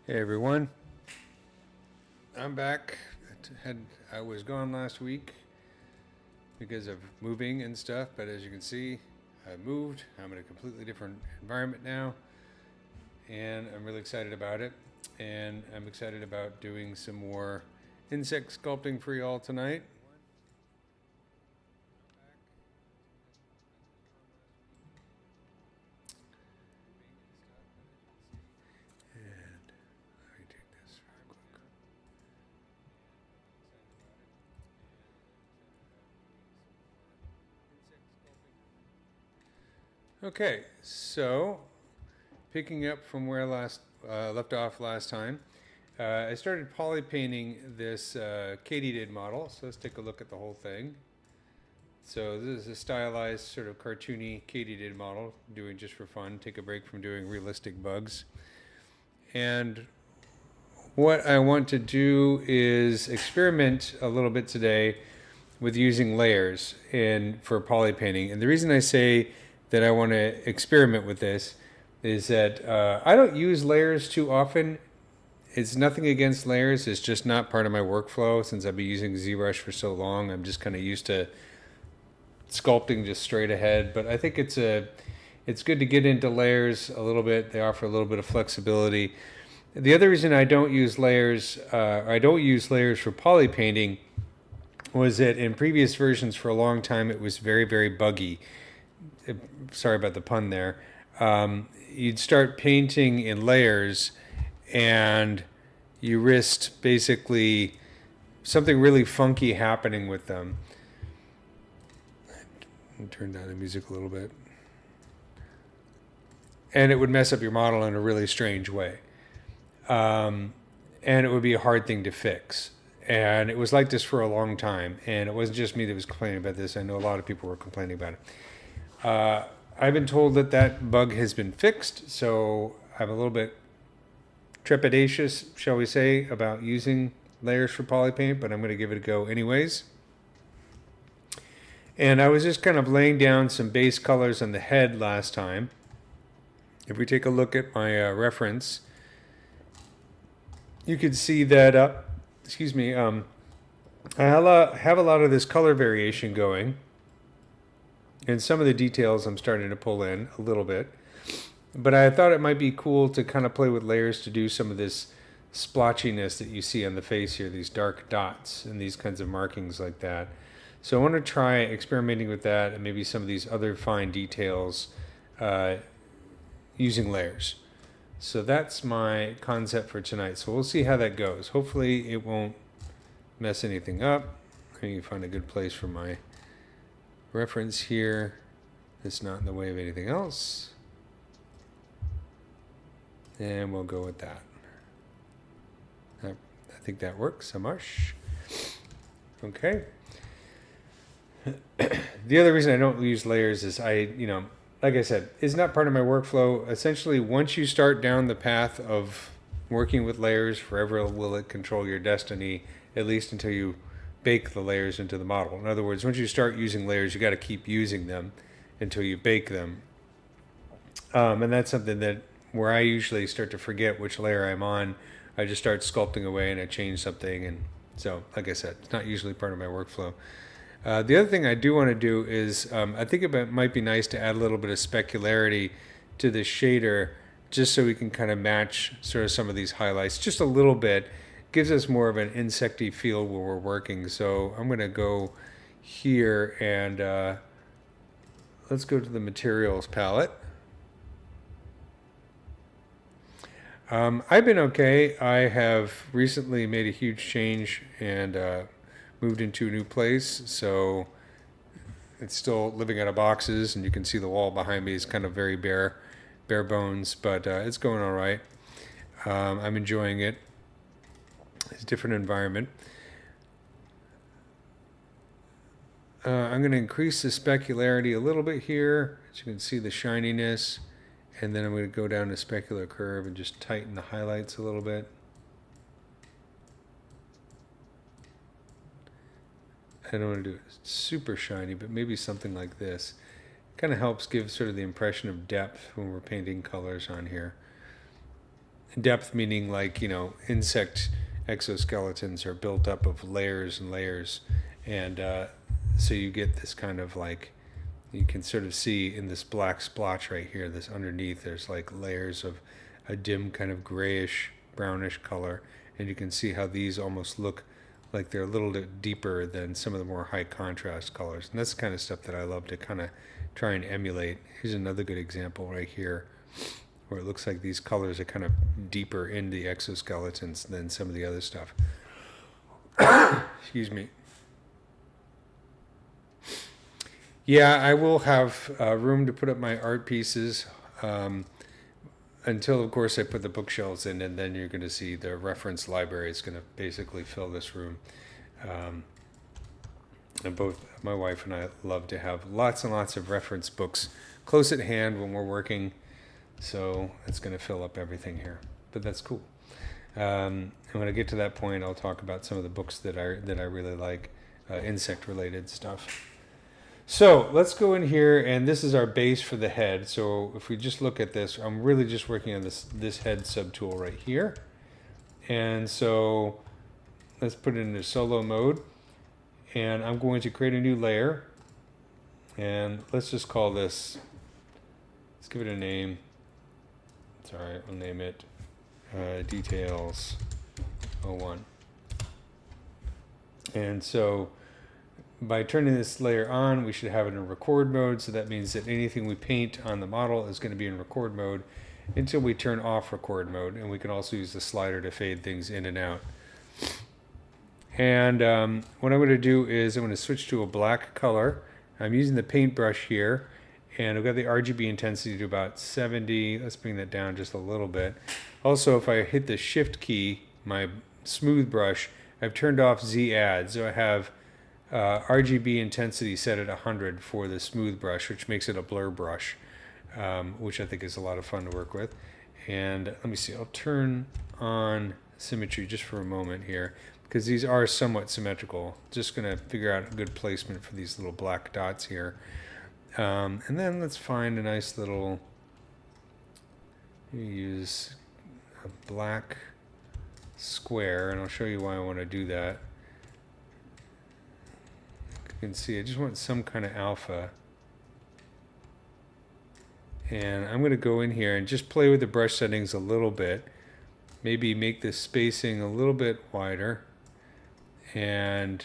Hey everyone, I'm back. I was gone last week because of moving and stuff, but as you can see, I moved. I'm in a completely different environment now, and I'm really excited about it. And I'm excited about doing some more insect sculpting for y'all tonight. And let me take this real quick. Okay, so picking up from where I left off last time, I started polypainting this Katydid model. So let's take a look at the whole thing. So this is a stylized, sort of cartoony Katydid model, doing just for fun. Take a break from doing realistic bugs. And what I want to do is experiment a little bit today with using layers for poly painting. And the reason I say that I want to experiment with this is that I don't use layers too often. It's nothing against layers. It's just not part of my workflow since I've been using ZBrush for so long. I'm just kind of used to sculpting just straight ahead. But I think it's good to get into layers a little bit. They offer a little bit of flexibility. The other reason I don't use layers for poly painting was that in previous versions for a long time it was very, very buggy. Sorry about the pun there. You'd start painting in layers and you risked basically something really funky happening with them. Turn down the music a little bit. And it would mess up your model in a really strange way. And it would be a hard thing to fix. And it was like this for a long time. And it wasn't just me that was complaining about this. I know a lot of people were complaining about it. I've been told that bug has been fixed. So I'm a little bit trepidatious, shall we say, about using layers for Polypaint. But I'm going to give it a go anyways. And I was just kind of laying down some base colors on the head last time. If we take a look at my reference, you can see that, I have a lot of this color variation going. And some of the details I'm starting to pull in a little bit. But I thought it might be cool to kind of play with layers to do some of this splotchiness that you see on the face here, these dark dots and these kinds of markings like that. So I want to try experimenting with that and maybe some of these other fine details using layers. So that's my concept for tonight. So we'll see how that goes. Hopefully it won't mess anything up. I need to find a good place for my reference here. It's not in the way of anything else. And we'll go with that. I think that works. Samash. Okay. The other reason I don't use layers is like I said, it's not part of my workflow. Essentially, once you start down the path of working with layers, forever will it control your destiny, at least until you bake the layers into the model. In other words, once you start using layers, you got to keep using them until you bake them. And that's something that where I usually start to forget which layer I'm on. I just start sculpting away and I change something. And so, like I said, it's not usually part of my workflow. The other thing I do want to do is I think it might be nice to add a little bit of specularity to the shader just so we can kind of match sort of some of these highlights just a little bit. Gives us more of an insecty feel where we're working. So I'm going to go here and let's go to the materials palette. I've been okay. I have recently made a huge change and moved into a new place, so it's still living out of boxes, and you can see the wall behind me is kind of very bare bones, but it's going all right. I'm enjoying it. It's a different environment. I'm going to increase the specularity a little bit here, so you can see the shininess, and then I'm going to go down to specular curve and just tighten the highlights a little bit. I don't want to do it super shiny, but maybe something like this. Kind of helps give sort of the impression of depth when we're painting colors on here. Depth meaning like, insect exoskeletons are built up of layers and layers. And so you get this kind of like, you can sort of see in this black splotch right here, this underneath, there's like layers of a dim kind of grayish, brownish color. And you can see how these almost look like they're a little bit deeper than some of the more high contrast colors. And that's the kind of stuff that I love to kind of try and emulate. Here's another good example right here, where it looks like these colors are kind of deeper in the exoskeletons than some of the other stuff. Excuse me. Yeah, I will have room to put up my art pieces until, of course, I put the bookshelves in, and then you're going to see the reference library is going to basically fill this room. And both my wife and I love to have lots and lots of reference books close at hand when we're working. So it's going to fill up everything here, but that's cool. And when I get to that point, I'll talk about some of the books that I really like, insect-related stuff. So let's go in here, and this is our base for the head. So if we just look at this, I'm really just working on this head subtool right here. And so let's put it into solo mode, and I'm going to create a new layer, and let's just call this, let's give it a name. It's all right, I'll name it Details 01. And so by turning this layer on, we should have it in record mode. So that means that anything we paint on the model is going to be in record mode until we turn off record mode. And we can also use the slider to fade things in and out. And what I'm going to do is I'm going to switch to a black color. I'm using the paintbrush here, and I've got the RGB intensity to about 70. Let's bring that down just a little bit. Also, if I hit the shift key, my smooth brush, I've turned off Z add. So I have RGB intensity set at 100 for the smooth brush, which makes it a blur brush, which I think is a lot of fun to work with. And let me see, I'll turn on symmetry just for a moment here, because these are somewhat symmetrical. Just going to figure out a good placement for these little black dots here. And then let's find a nice little, use a black square, and I'll show you why I want to do that. You can see I just want some kind of alpha, and I'm going to go in here and just play with the brush settings a little bit, maybe make the spacing a little bit wider and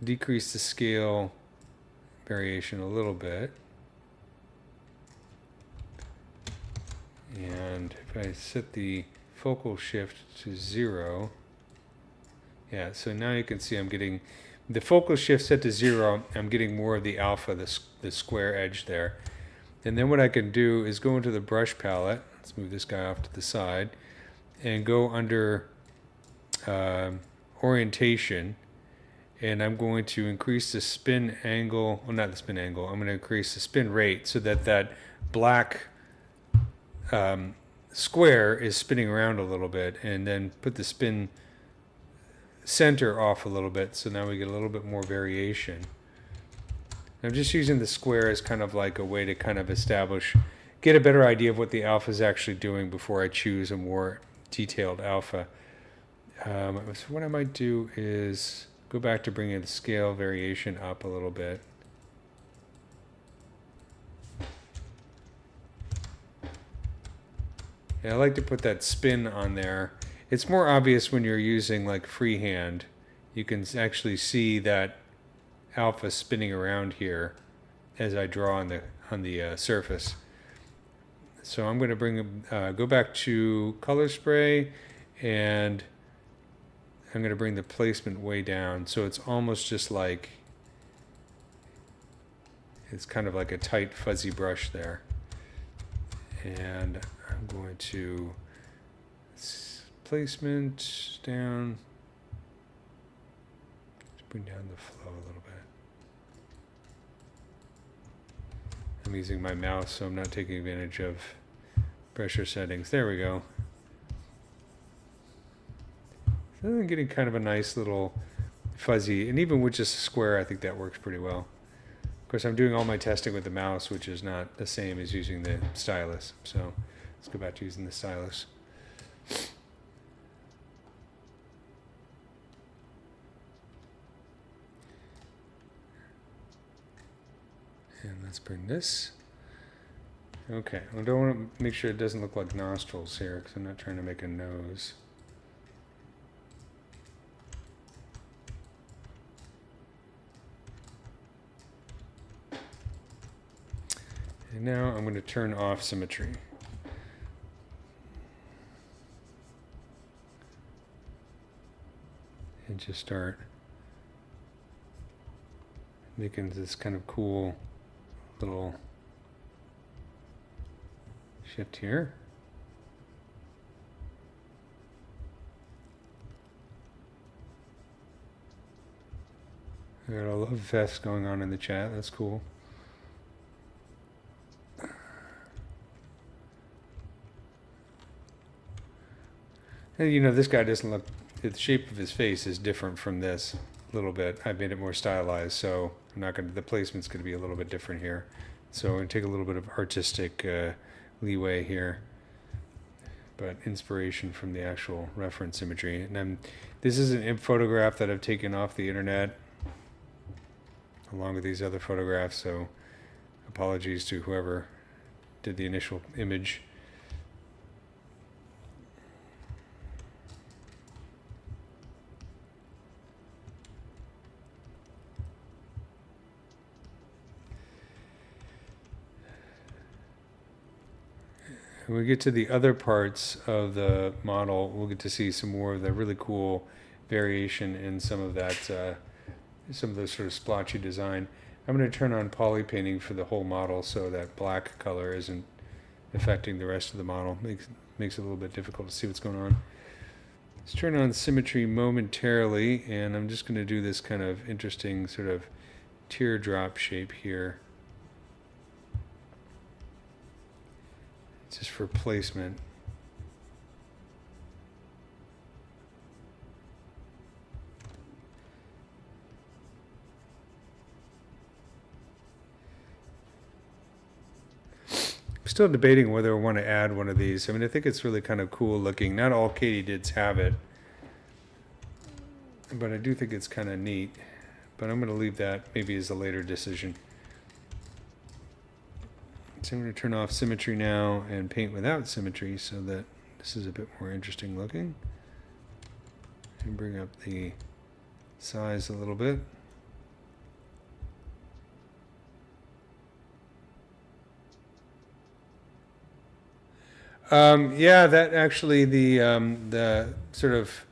decrease the scale variation a little bit. And if I set the focal shift to 0, yeah, so now you can see I'm getting the focal shift set to 0. I'm getting more of the alpha, the square edge there. And then what I can do is go into the brush palette. Let's move this guy off to the side and go under orientation, and I'm going to increase the spin angle, well, not the spin angle, I'm going to increase the spin rate so that that black square is spinning around a little bit, and then put the spin center off a little bit, so now we get a little bit more variation. I'm just using the square as kind of like a way to kind of get a better idea of what the alpha is actually doing before I choose a more detailed alpha. So what I might do is go back to bringing the scale variation up a little bit. And I like to put that spin on there. It's more obvious when you're using like freehand. You can actually see that alpha spinning around here as I draw on the surface. So I'm going to go back to color spray, and I'm going to bring the placement way down, so it's almost just like, it's kind of like a tight fuzzy brush there. And I'm going to placement down, just bring down the flow a little bit. I'm using my mouse, so I'm not taking advantage of pressure settings. There we go. So I'm getting kind of a nice little fuzzy, and even with just a square, I think that works pretty well. Of course, I'm doing all my testing with the mouse, which is not the same as using the stylus. So Let's go back to using the stylus. And let's bring this. Okay, I don't want to make sure it doesn't look like nostrils here because I'm not trying to make a nose. And now I'm going to turn off symmetry. And just start making this kind of cool little shift here. I got a love fest going on in the chat. That's cool. And you know, this guy doesn't look, the shape of his face is different from this a little bit. I've made it more stylized, so I'm not going to, the placement's going to be a little bit different here. So I'm going to take a little bit of artistic leeway here, but inspiration from the actual reference imagery. And this is an photograph that I've taken off the internet along with these other photographs, so apologies to whoever did the initial image. When we get to the other parts of the model, we'll get to see some more of the really cool variation in some of that, some of the sort of splotchy design. I'm going to turn on polypainting for the whole model so that black color isn't affecting the rest of the model. Makes it a little bit difficult to see what's going on. Let's turn on symmetry momentarily, and I'm just going to do this kind of interesting sort of teardrop shape here. Just for placement. I'm still debating whether I want to add one of these. I mean, I think it's really kind of cool looking. Not all Katydids have it, but I do think it's kind of neat. But I'm going to leave that maybe as a later decision. So I'm going to turn off symmetry now and paint without symmetry so that this is a bit more interesting looking. And bring up the size a little bit. Yeah, that actually the sort of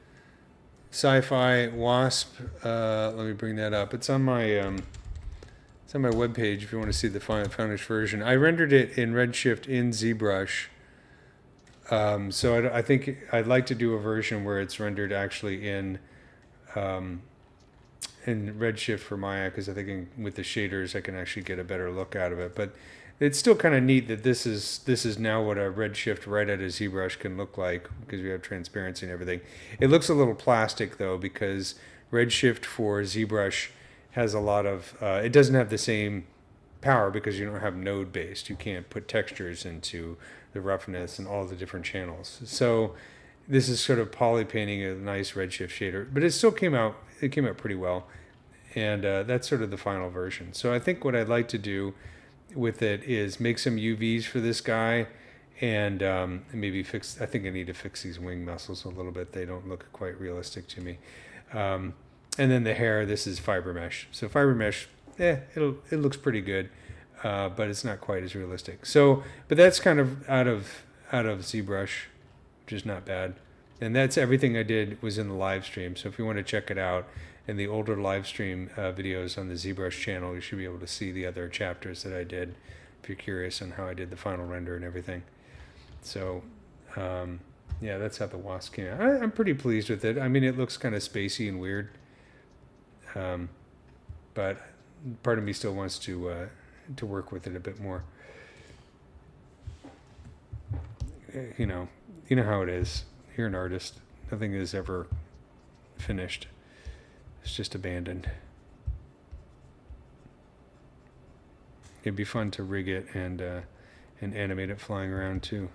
sci-fi wasp. Let me bring that up. It's on my webpage if you want to see the finished version. I rendered it in Redshift in ZBrush. So I think I'd like to do a version where it's rendered actually in Redshift for Maya, because I think with the shaders I can actually get a better look out of it. But it's still kind of neat that this is now what a Redshift right out of ZBrush can look like, because we have transparency and everything. It looks a little plastic though, because Redshift for ZBrush has a lot of, it doesn't have the same power because you don't have node based. You can't put textures into the roughness and all the different channels. So this is sort of polypainting a nice Redshift shader, but it still came out pretty well. And that's sort of the final version. So I think what I'd like to do with it is make some UVs for this guy and maybe fix, I think I need to fix these wing muscles a little bit. They don't look quite realistic to me. And then the hair, this is fiber mesh. So fiber mesh, it looks pretty good, but it's not quite as realistic. So, but that's kind of out of ZBrush, which is not bad. And that's everything I did was in the live stream. So if you want to check it out in the older live stream videos on the ZBrush channel, you should be able to see the other chapters that I did if you're curious on how I did the final render and everything. So, yeah, that's how the wasp came out. I'm pretty pleased with it. I mean, it looks kind of spacey and weird. But part of me still wants to work with it a bit more. You know how it is. You're an artist. Nothing is ever finished. It's just abandoned. It'd be fun to rig it and animate it flying around too.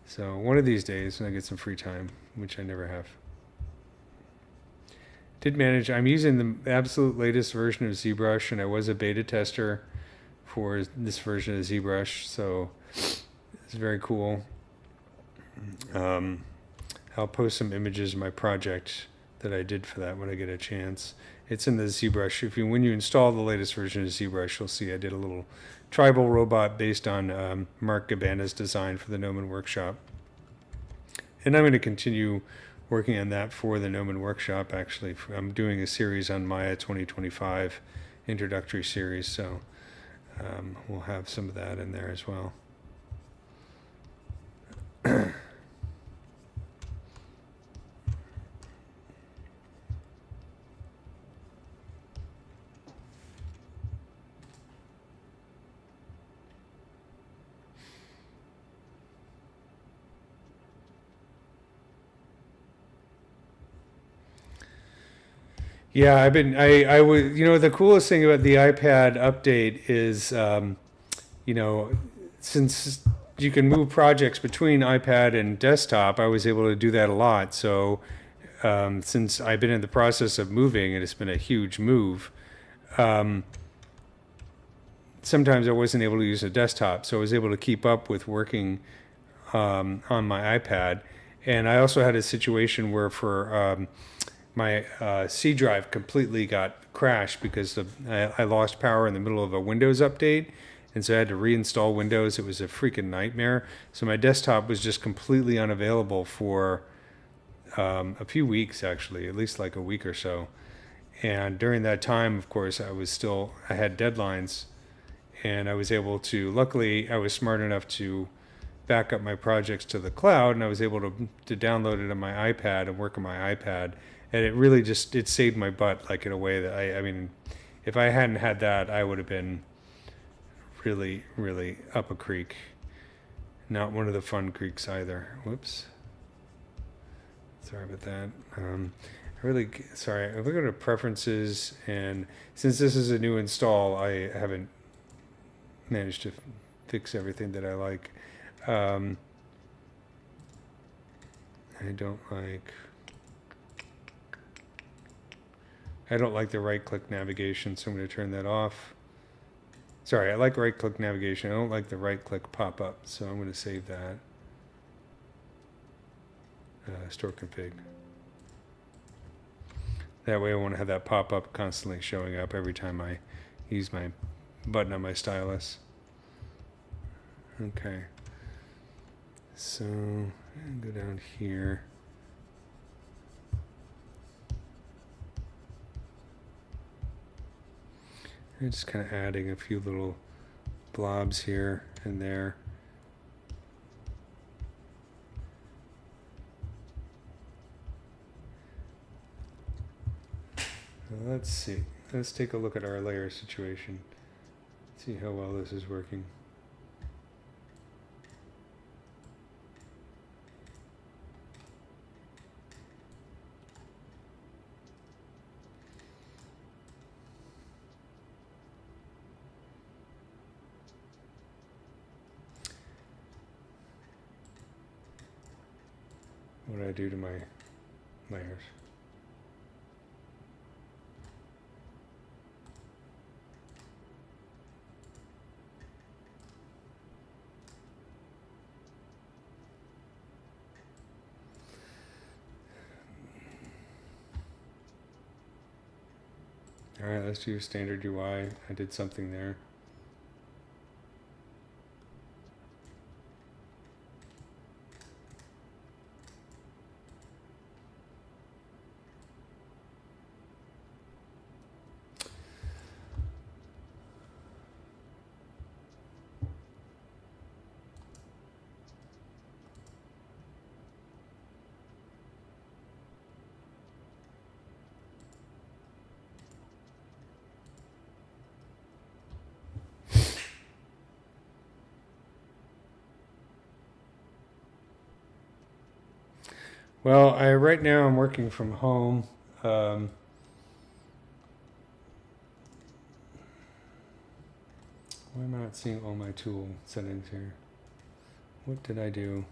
So one of these days when I get some free time, which I never have. Did manage, I'm using the absolute latest version of ZBrush, and I was a beta tester for this version of ZBrush, so it's very cool. I'll post some images of my project that I did for that when I get a chance. It's in the ZBrush. When you install the latest version of ZBrush, you'll see I did a little tribal robot based on Mark Gabbana's design for the Gnomon Workshop. And I'm going to continue working on that for the Gnomon Workshop, actually. I'm doing a series on Maya 2025, introductory series, so we'll have some of that in there as well. Yeah, I was, the coolest thing about the iPad update is, since you can move projects between iPad and desktop, I was able to do that a lot. So, since I've been in the process of moving, and it's been a huge move, sometimes I wasn't able to use a desktop. So I was able to keep up with working on my iPad. And I also had a situation where for my C drive completely got crashed because I lost power in the middle of a Windows update, and so I had to reinstall Windows. It was a freaking nightmare. So my desktop was just completely unavailable for a few weeks, actually, at least like a week or so. And during that time, of course, I had deadlines, and I was able to, luckily, I was smart enough to back up my projects to the cloud, and I was able to download it on my iPad and work on my iPad. And it really it saved my butt, like in a way that I mean, if I hadn't had that, I would have been really, really up a creek. Not one of the fun creeks either. Whoops. Sorry about that. Sorry. If we go to preferences, and since this is a new install, I haven't managed to fix everything that I like. I don't like the right-click navigation, so I'm going to turn that off. Sorry, I like right-click navigation. I don't like the right-click pop-up, so I'm going to save that. Store config. That way I won't have that pop-up constantly showing up every time I use my button on my stylus. Okay. So, go down here. I'm just kind of adding a few little blobs here and there. Let's see. Let's take a look at our layer situation. See how well this is working. What do I do to my layers? All right, let's do standard UI. I did something there. Well, right now I'm working from home. Why am I not seeing all my tool settings here? What did I do?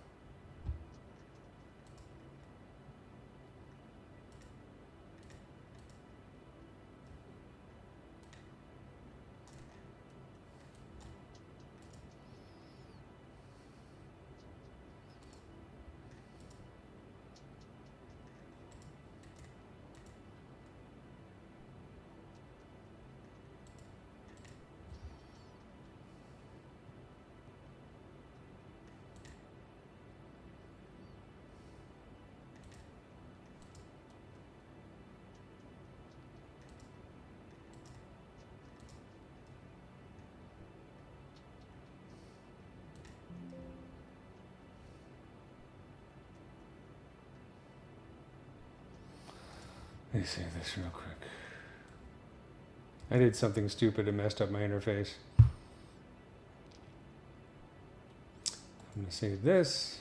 Let me save this real quick. I did something stupid and messed up my interface. I'm going to save this.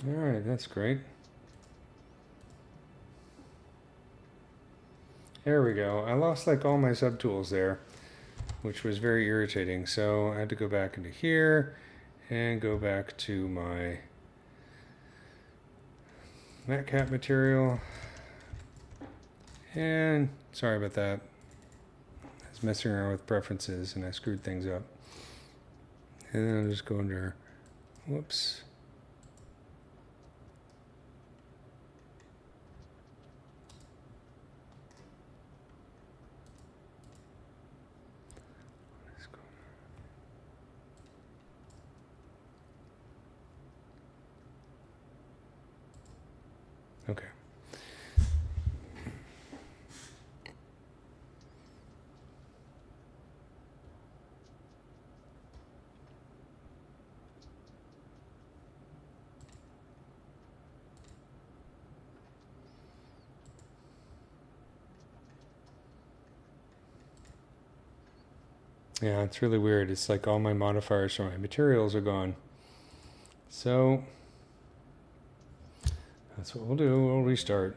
All right, that's great. There we go. I lost like all my subtools there, which was very irritating. So I had to go back into here and go back to my matte cap material. And sorry about that. I was messing around with preferences and I screwed things up. And then I'll just go under, whoops. Okay. Yeah, it's really weird. It's like all my modifiers for my materials are gone. So that's what we'll do. We'll restart.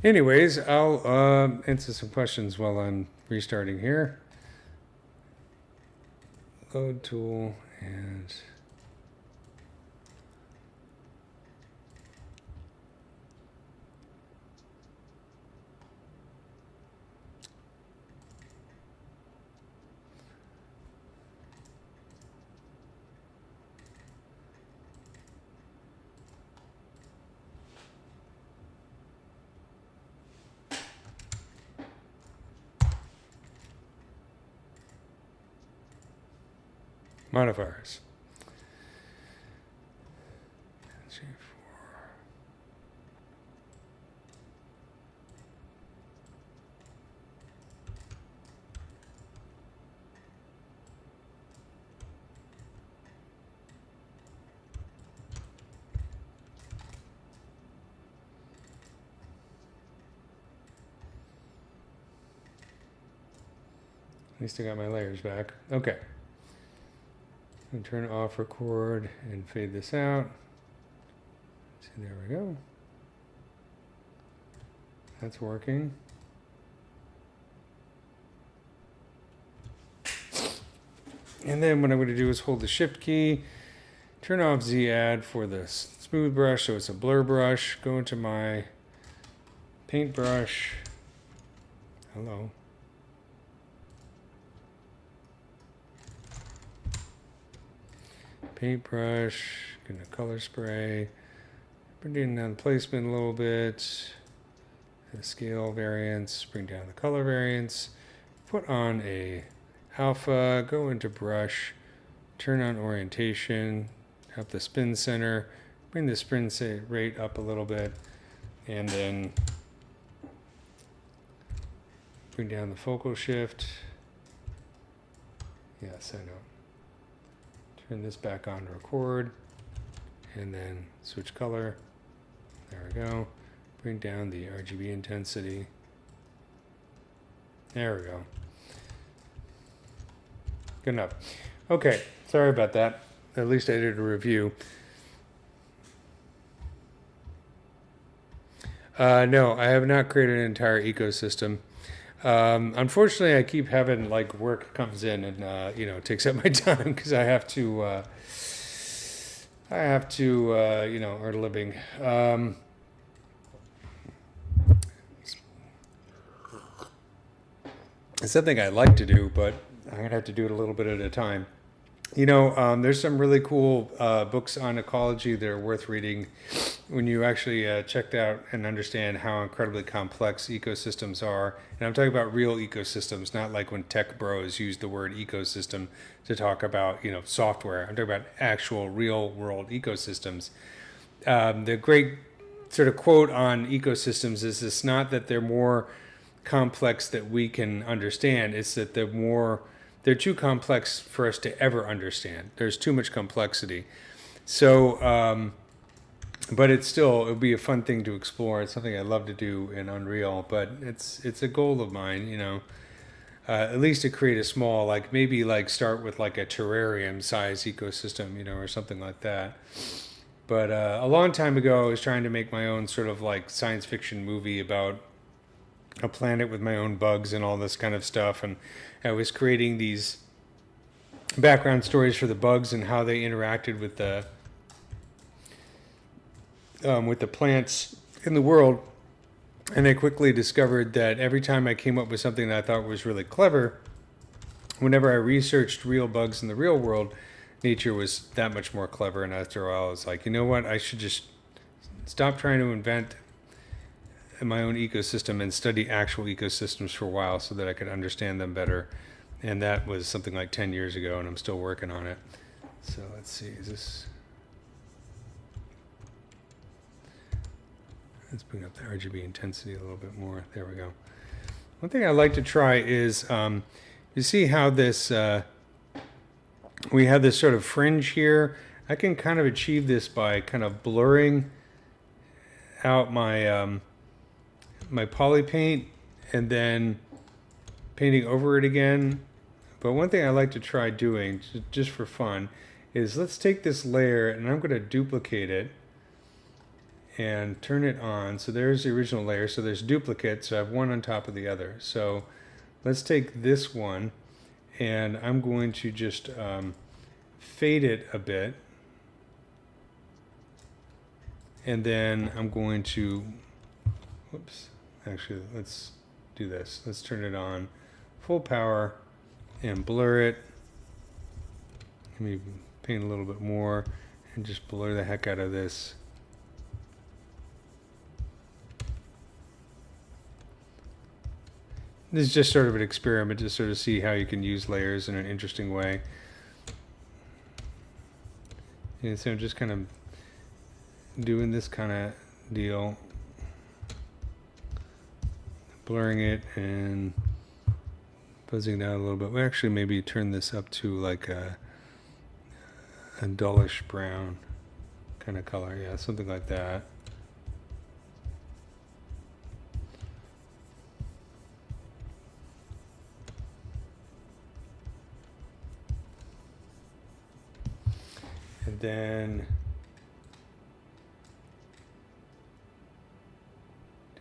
Anyways, I'll answer some questions while I'm restarting here. Load tool and modifiers. At least I got my layers back. Okay. And turn off record and fade this out. See, there we go. That's working. And then what I'm going to do is hold the shift key, turn off Z add for the smooth brush, so it's a blur brush. Go into my paintbrush. Hello. Paintbrush, gonna color spray, bring down the placement a little bit, the scale variance, bring down the color variance, put on a alpha, go into brush, turn on orientation, up the spin center, bring the spin rate up a little bit, and then bring down the focal shift. Yes, I know. Turn this back on to record, and then switch color. There we go. Bring down the RGB intensity. There we go. Good enough. Okay, sorry about that. At least I did a review. No, I have not created an entire ecosystem. Unfortunately, I keep having like work comes in and it takes up my time because I have to earn a living. It's something I like to do, but I'm going to have to do it a little bit at a time. There's some really cool books on ecology that are worth reading when you actually checked out and understand how incredibly complex ecosystems are. And I'm talking about real ecosystems, not like when tech bros use the word ecosystem to talk about, software. I'm talking about actual real world ecosystems. The great sort of quote on ecosystems is it's not that they're more complex that we can understand, it's that they're too complex for us to ever understand. There's too much complexity. So, but it would be a fun thing to explore. It's something I love to do in Unreal, but it's a goal of mine, at least to create a small, maybe start with a terrarium size ecosystem, or something like that. But a long time ago, I was trying to make my own sort of science fiction movie about a planet with my own bugs and all this kind of stuff, and I was creating these background stories for the bugs and how they interacted with the plants in the world. And I quickly discovered that every time I came up with something that I thought was really clever, whenever I researched real bugs in the real world, nature was that much more clever. And after a while, I was like, you know what? I should just stop trying to invent my own ecosystem and study actual ecosystems for a while so that I could understand them better. And that was something like 10 years ago, and I'm still working on it. So let's see, let's bring up the RGB intensity a little bit more. There we go. One thing I like to try is, you see how this, we have this sort of fringe here. I can kind of achieve this by kind of blurring out my, my Polypaint and then painting over it again. But one thing I like to try doing, just for fun, is let's take this layer and I'm going to duplicate it and turn it on. So there's the original layer. So there's duplicates. So I have one on top of the other. So let's take this one and I'm going to just fade it a bit. And then I'm going to, whoops. Actually, let's do this. Let's turn it on full power and blur it. Maybe paint a little bit more and just blur the heck out of this. This is just sort of an experiment to sort of see how you can use layers in an interesting way. And so I'm just kind of doing this kind of deal. Blurring it and fuzzing down a little bit. We actually maybe turn this up to like a dullish brown kind of color. Yeah, something like that. And then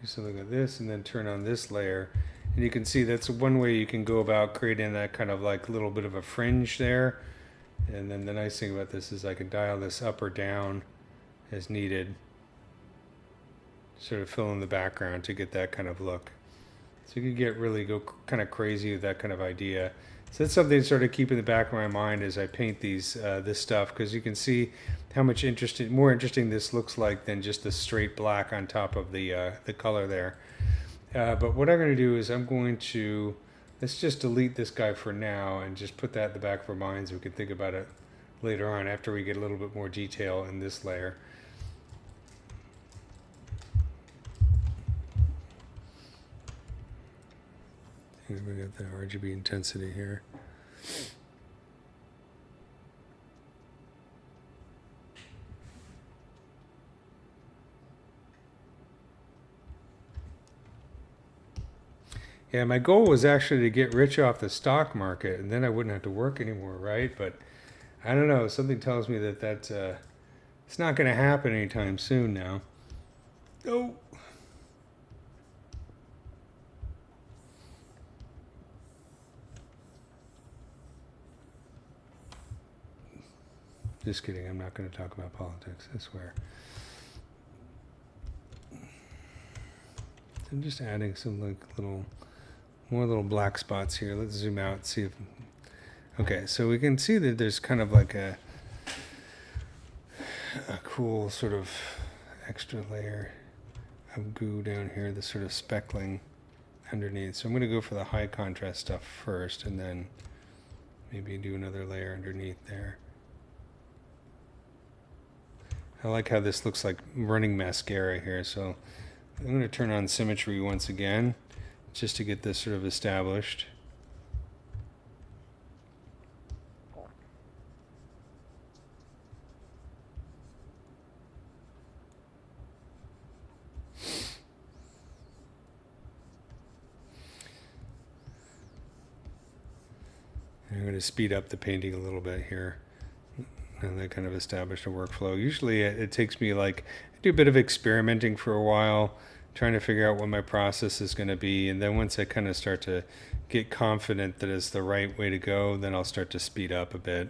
do something like this and then turn on this layer. And you can see that's one way you can go about creating that kind of little bit of a fringe there. And then the nice thing about this is I can dial this up or down as needed. Sort of fill in the background to get that kind of look. So you can go kind of crazy with that kind of idea. So that's something to sort of keep in the back of my mind as I paint this stuff, because you can see how much more interesting this looks like than just the straight black on top of the color there. But what I'm going to do is let's just delete this guy for now and just put that in the back of our minds. We can think about it later on after we get a little bit more detail in this layer. We got the RGB intensity here. Yeah, my goal was actually to get rich off the stock market, and then I wouldn't have to work anymore, right? But I don't know. Something tells me that it's not going to happen anytime soon now. Oh. Just kidding. I'm not going to talk about politics, I swear. I'm just adding some more little black spots here. Let's zoom out and see if Okay, so we can see that there's kind of like a cool sort of extra layer of goo down here, the sort of speckling underneath. So I'm going to go for the high contrast stuff first, and then maybe do another layer underneath there. I like how this looks like running mascara here, so I'm going to turn on Symmetry once again, just to get this sort of established. I'm going to speed up the painting a little bit here, and that kind of established a workflow. Usually it takes me like, I do a bit of experimenting for a while, trying to figure out what my process is going to be, and then once I kind of start to get confident that it's the right way to go, then I'll start to speed up a bit.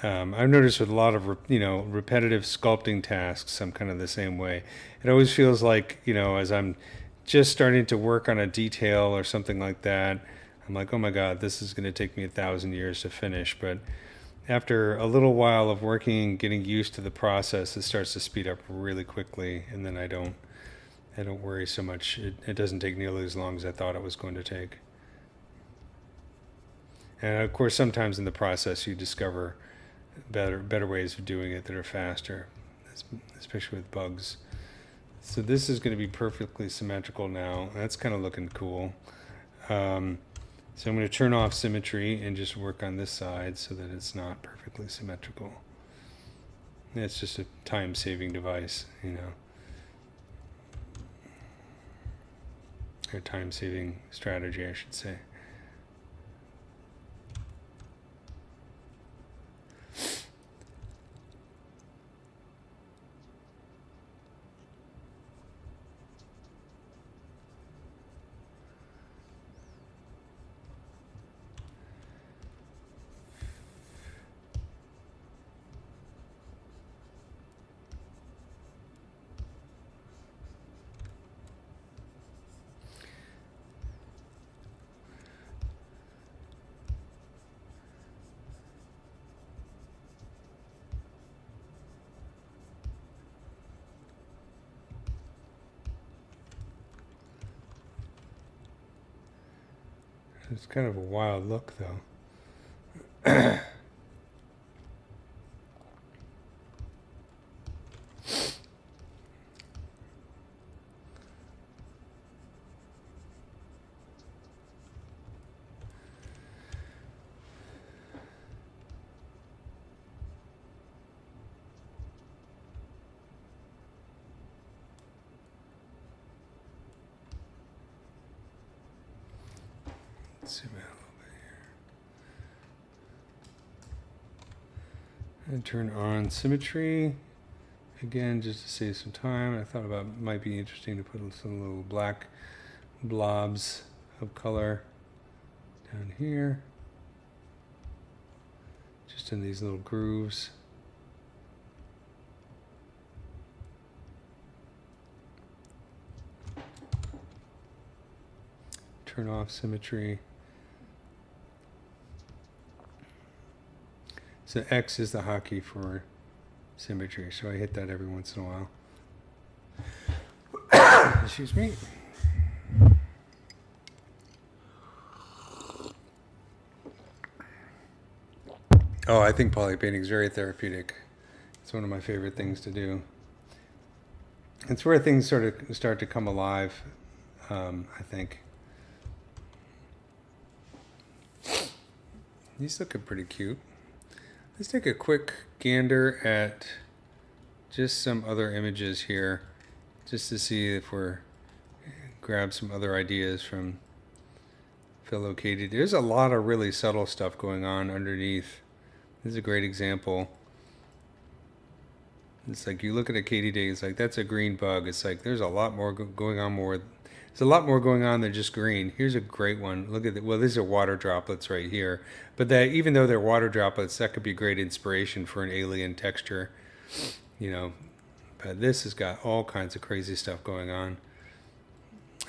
I've noticed with a lot of repetitive sculpting tasks, I'm kind of the same way. It always feels like, as I'm just starting to work on a detail or something like that, I'm like, oh my God, this is going to take me 1,000 years to finish. But after a little while of working and getting used to the process, it starts to speed up really quickly, and then I don't worry so much. It doesn't take nearly as long as I thought it was going to take. And of course, sometimes in the process, you discover better ways of doing it that are faster, especially with bugs. So this is going to be perfectly symmetrical now. That's kind of looking cool. So I'm going to turn off Symmetry and just work on this side so that it's not perfectly symmetrical. It's just a time-saving device, or time-saving strategy, I should say. It's kind of a wild look, though. Let's zoom out a little bit here. And turn on Symmetry. Again, just to save some time, I thought about it might be interesting to put some little black blobs of color down here. Just in these little grooves. Turn off Symmetry. So X is the hotkey for Symmetry, so I hit that every once in a while. Excuse me. Oh, I think polypainting is very therapeutic. It's one of my favorite things to do. It's where things sort of start to come alive, I think. These looking pretty cute. Let's take a quick gander at just some other images here, just to see if we're grab some other ideas from fellow Katydid. There's a lot of really subtle stuff going on underneath. This is a great example. It's like you look at a Katydid, it's like that's a green bug. It's like there's a lot more going on. There's a lot more going on than just green. Here's a great one. Look at it. Well, these are water droplets right here. But that, even though they're water droplets, that could be great inspiration for an alien texture, But this has got all kinds of crazy stuff going on.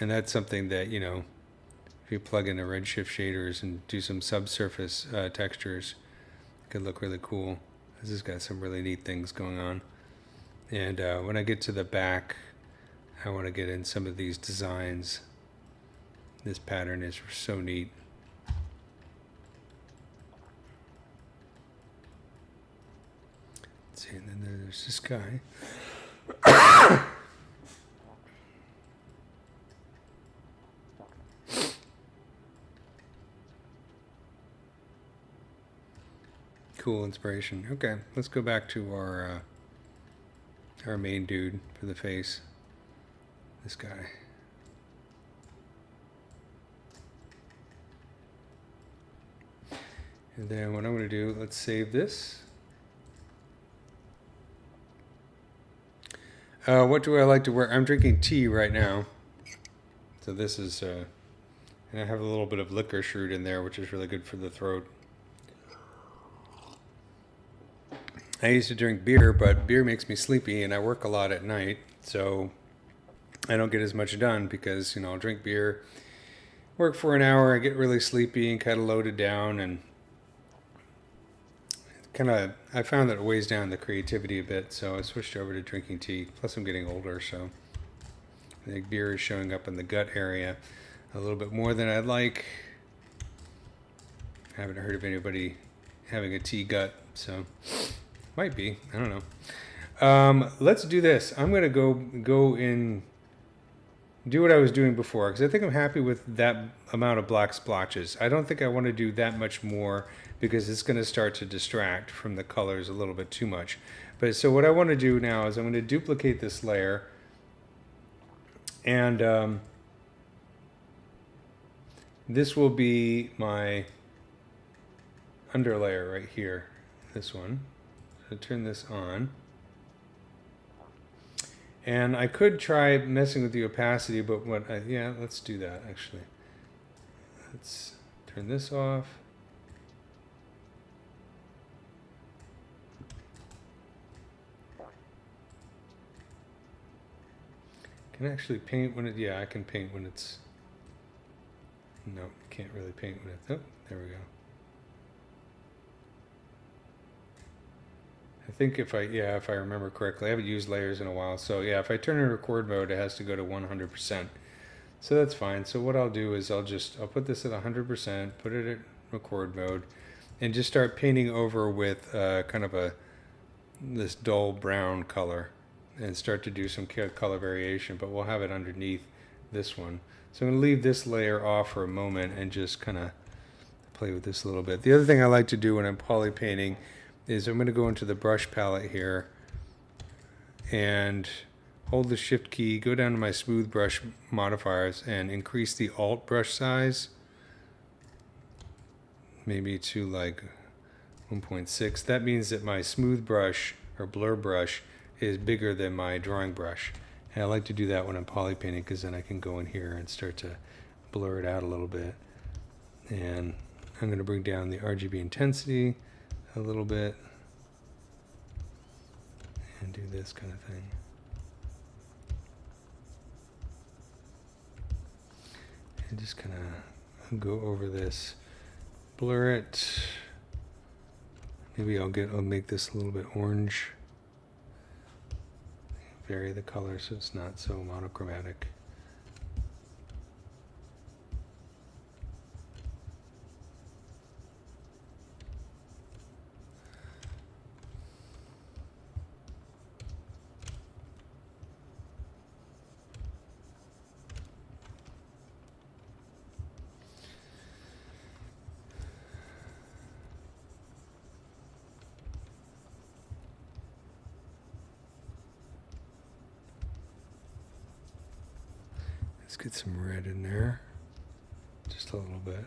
And that's something that, if maybe plug in the redshift shaders and do some subsurface textures. Could look really cool. This has got some really neat things going on. And when I get to the back, I want to get in some of these designs. This pattern is so neat. Let's see, and then there's this guy. Cool inspiration. Okay, let's go back to our main dude for the face. This guy. And then what I'm going to do, let's save this. What do I like to wear? I'm drinking tea right now. So this is, and I have a little bit of liquor shroot in there, which is really good for the throat. I used to drink beer, but beer makes me sleepy, and I work a lot at night, so I don't get as much done because, I'll drink beer, work for an hour, I get really sleepy and kind of loaded down, and I found that it weighs down the creativity a bit, so I switched over to drinking tea. Plus, I'm getting older, so I think beer is showing up in the gut area a little bit more than I'd like. I haven't heard of anybody having a tea gut, so might be. I don't know. Let's do this. I'm going to go in, do what I was doing before, because I think I'm happy with that amount of black splotches. I don't think I want to do that much more because it's going to start to distract from the colors a little bit too much. But so what I want to do now is I'm going to duplicate this layer, and this will be my underlayer right here, this one. So turn this on. And I could try messing with the opacity, but yeah, let's do that actually. Let's turn this off. Can I actually paint when yeah, I can paint when it's, no, can't really paint when it's, oh, there we go. I think if I remember correctly, I haven't used layers in a while, so yeah, if I turn in record mode, it has to go to 100%. So that's fine. So what I'll do is I'll put this at 100%, put it at record mode, and just start painting over with kind of this dull brown color, and start to do some color variation, but we'll have it underneath this one. So I'm going to leave this layer off for a moment and just kind of play with this a little bit. The other thing I like to do when I'm poly painting is I'm going to go into the brush palette here and hold the shift key, go down to my smooth brush modifiers and increase the alt brush size, maybe to like 1.6. That means that my smooth brush or blur brush is bigger than my drawing brush. And I like to do that when I'm poly painting because then I can go in here and start to blur it out a little bit. And I'm going to bring down the RGB intensity a little bit and do this kind of thing. And just kind of go over this, blur it. Maybe I'll make this a little bit orange. Vary the color so it's not so monochromatic. Let's get some red in there, just a little bit.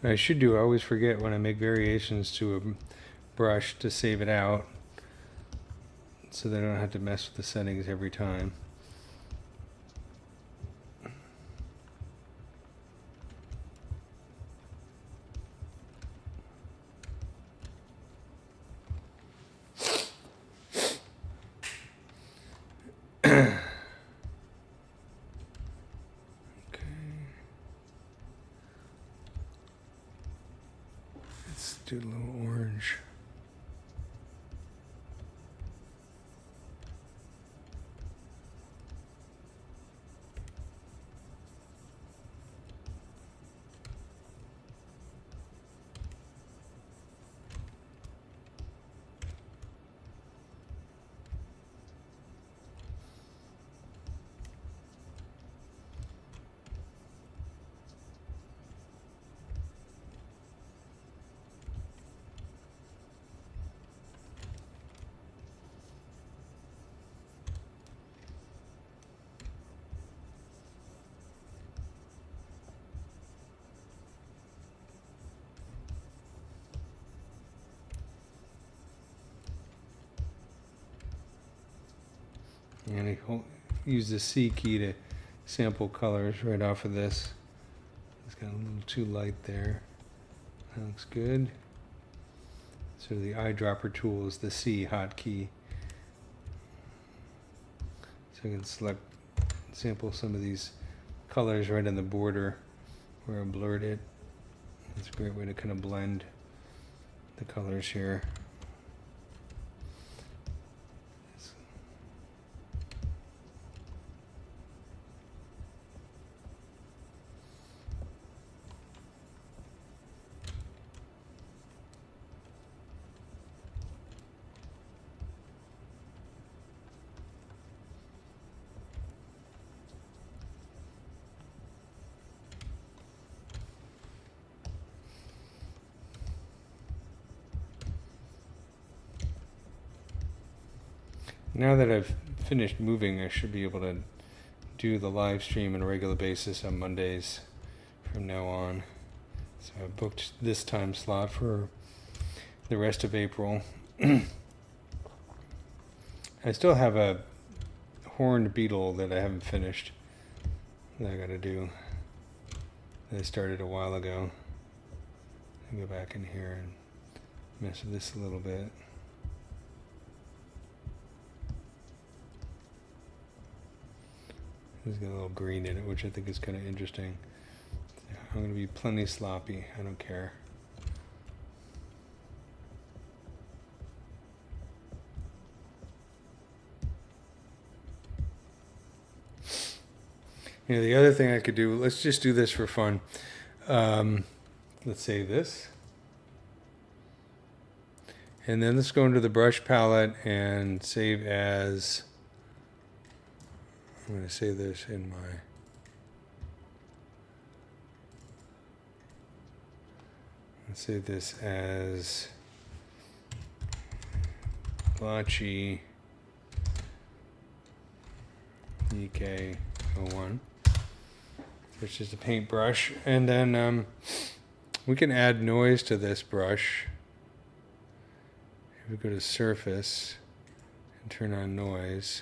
I should do, I always forget when I make variations to a brush to save it out so that I don't have to mess with the settings every time. Do a little orange. And I use the C key to sample colors right off of this. It's got a little too light there. That looks good. So the eyedropper tool is the C hotkey. So I can sample some of these colors right on the border where I blurred it. It's a great way to kind of blend the colors here. Now that I've finished moving, I should be able to do the live stream on a regular basis on Mondays from now on. So I booked this time slot for the rest of April. I still have a horned beetle that I haven't finished that I gotta do. That I started a while ago. I go back in here and mess with this a little bit. It's got a little green in it, which I think is kind of interesting. I'm going to be plenty sloppy. I don't care. You know, the other thing I could do, let's just do this for fun. Let's save this. And then let's go into the brush palette and save as... I'm going to save this in my... Let's save this as splotchy EK01, which is a paintbrush. And then we can add noise to this brush. If we go to surface and turn on noise,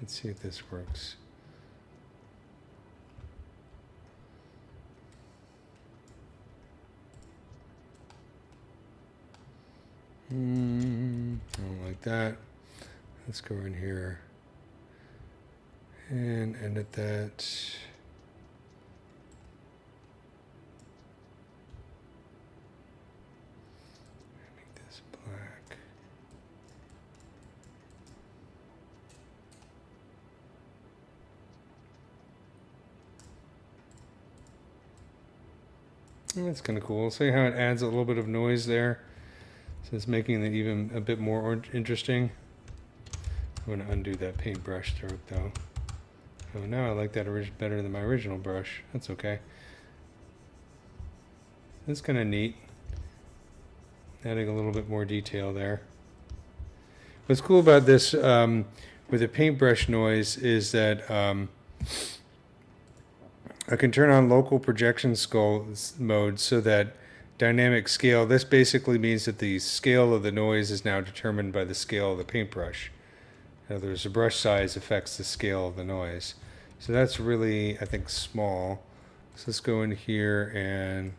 let's see if this works. I don't like that. Let's go in here and edit that. Make this black. That's kind of cool. See how it adds a little bit of noise there? So it's making it even a bit more interesting. I'm going to undo that paintbrush stroke though. Oh, now I like that better than my original brush. That's okay. That's kind of neat. Adding a little bit more detail there. What's cool about this with the paintbrush noise is that I can turn on local projection mode so that dynamic scale, this basically means that the scale of the noise is now determined by the scale of the paintbrush. In other words, the brush size affects the scale of the noise. So that's really, I think, small. So let's go in here and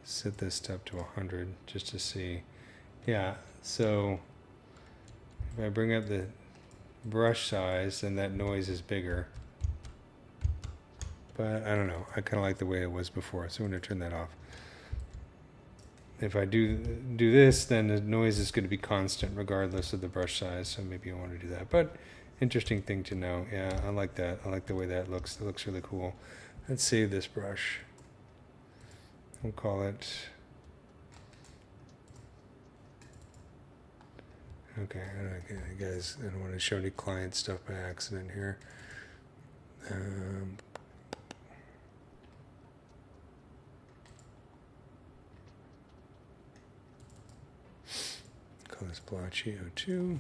set this up to 100 just to see. Yeah, so if I bring up the brush size, then that noise is bigger. But I don't know, I kind of like the way it was before, so I'm going to turn that off. If I do this, then the noise is going to be constant regardless of the brush size, so maybe I want to do that. But interesting thing to know. Yeah, I like that. I like the way that looks. It looks really cool. Let's save this brush. We'll call it... Okay, guys, I don't want to show any client stuff by accident here. Call this splotch 02.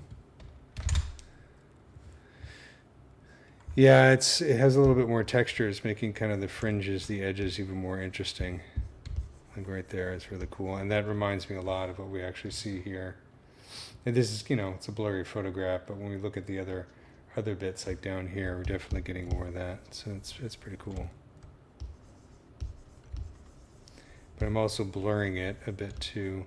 Yeah, it has a little bit more texture. It's making kind of the fringes, the edges even more interesting. Like right there, it's really cool. And that reminds me a lot of what we actually see here. And this is, it's a blurry photograph, but when we look at the other bits like down here, we're definitely getting more of that. So it's pretty cool. But I'm also blurring it a bit too.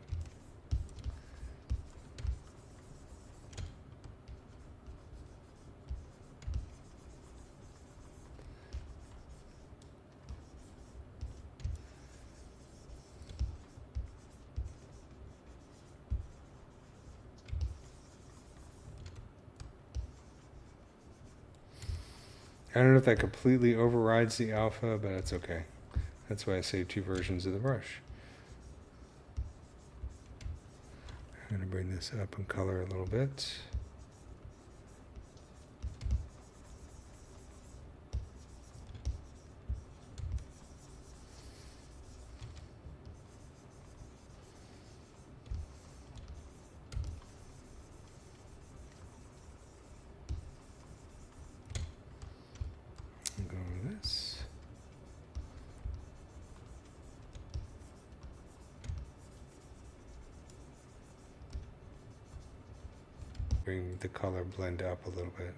I don't know if that completely overrides the alpha, but that's okay. That's why I saved 2 versions of the brush. I'm going to bring this up in color a little bit. Go over this. Bring the color blend up a little bit.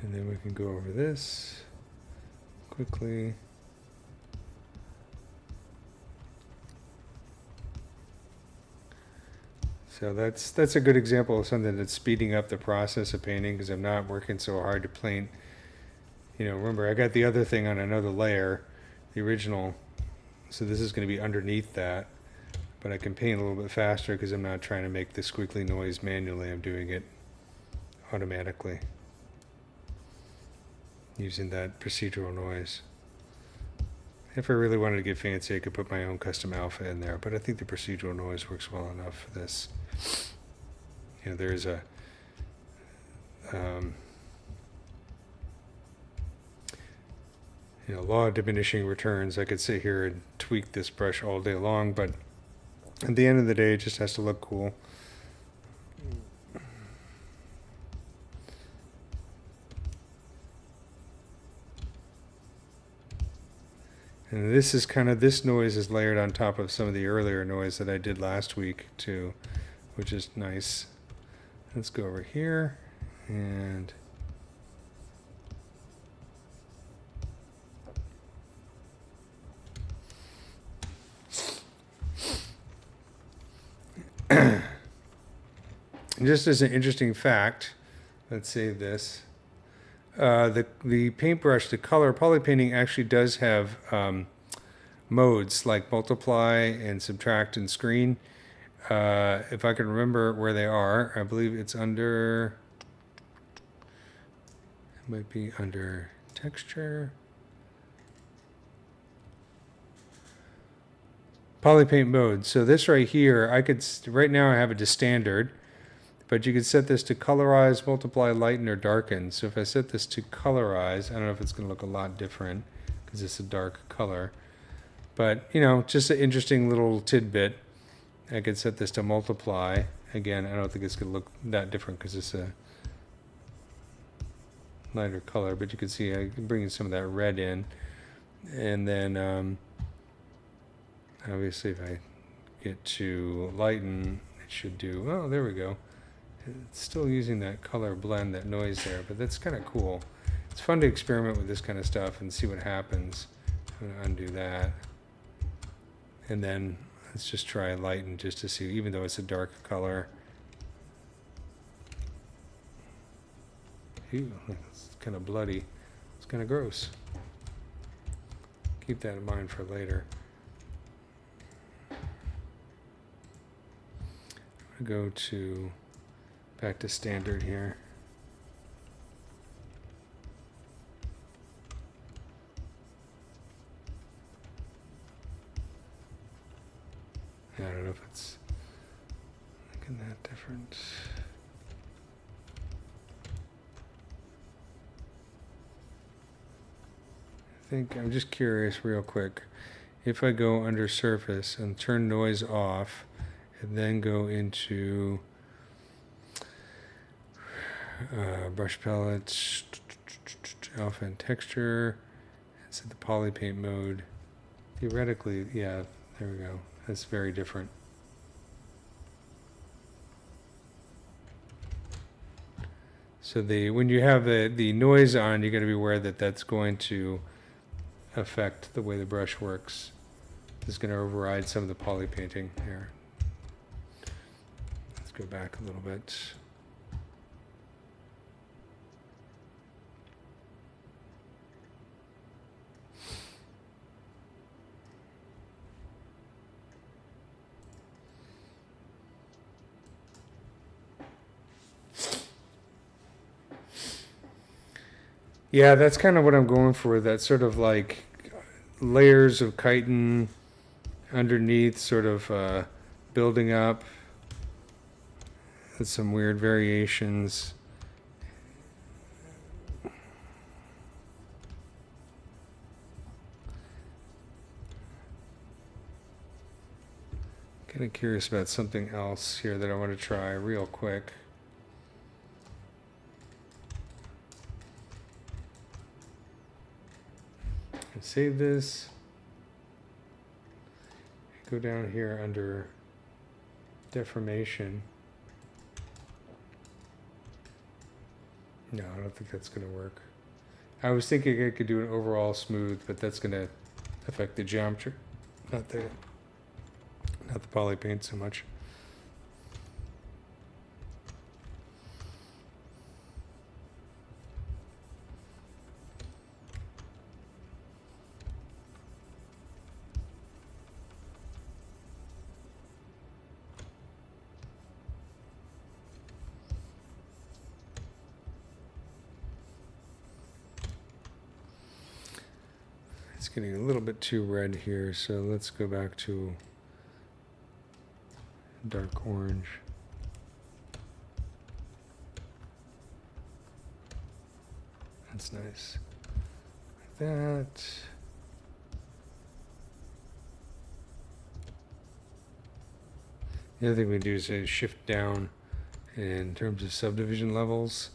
And then we can go over this quickly. So that's a good example of something that's speeding up the process of painting because I'm not working so hard to paint. Remember I got the other thing on another layer, the original, so this is going to be underneath that, but I can paint a little bit faster because I'm not trying to make the squiggly noise manually. I'm doing it automatically using that procedural noise. If I really wanted to get fancy, I could put my own custom alpha in there, but I think the procedural noise works well enough for this. There's a law of diminishing returns. I could sit here and tweak this brush all day long, but at the end of the day, it just has to look cool. And this is this noise is layered on top of some of the earlier noise that I did last week too, which is nice. Let's go over here and just as an interesting fact, let's save this. The paintbrush, the color polypainting actually does have modes like multiply and subtract and screen. If I can remember where they are, I believe it's under, it might be under texture. Polypaint mode. So this right here, I could, right now I have it to standard, but you could set this to colorize, multiply, lighten, or darken. So if I set this to colorize, I don't know if it's going to look a lot different because it's a dark color. But, you know, just an interesting little tidbit. I could set this to multiply. Again, I don't think it's going to look that different because it's a lighter color. But you can see I can bring some of that red in. And then, obviously, if I get to lighten, it should do, oh, there we go. It's still using that color blend, that noise there, but that's kind of cool. It's fun to experiment with this kind of stuff and see what happens. I'm going to undo that. And then let's just try lighten just to see, even though it's a dark color. Ew, it's kind of bloody. It's kind of gross. Keep that in mind for later. I'm going to go to back to standard here. I don't know if it's looking that different. I think I'm just curious real quick. If I go under surface and turn noise off and then go into brush palette, alpha and texture, and set the polypaint mode. Theoretically, yeah, there we go. That's very different. So when you have the noise on, you got to be aware that that's going to affect the way the brush works. It's going to override some of the polypainting here. Let's go back a little bit. Yeah, that's kind of what I'm going for. That sort of like layers of chitin underneath, sort of building up. With some weird variations. Kind of curious about something else here that I want to try real quick. Save this. Go down here under deformation. No, I don't think that's going to work. I was thinking I could do an overall smooth, but that's going to affect the geometry, not the polypaint so much. It's getting a little bit too red here, so let's go back to dark orange. That's nice. Like that. The other thing we do is shift down in terms of subdivision levels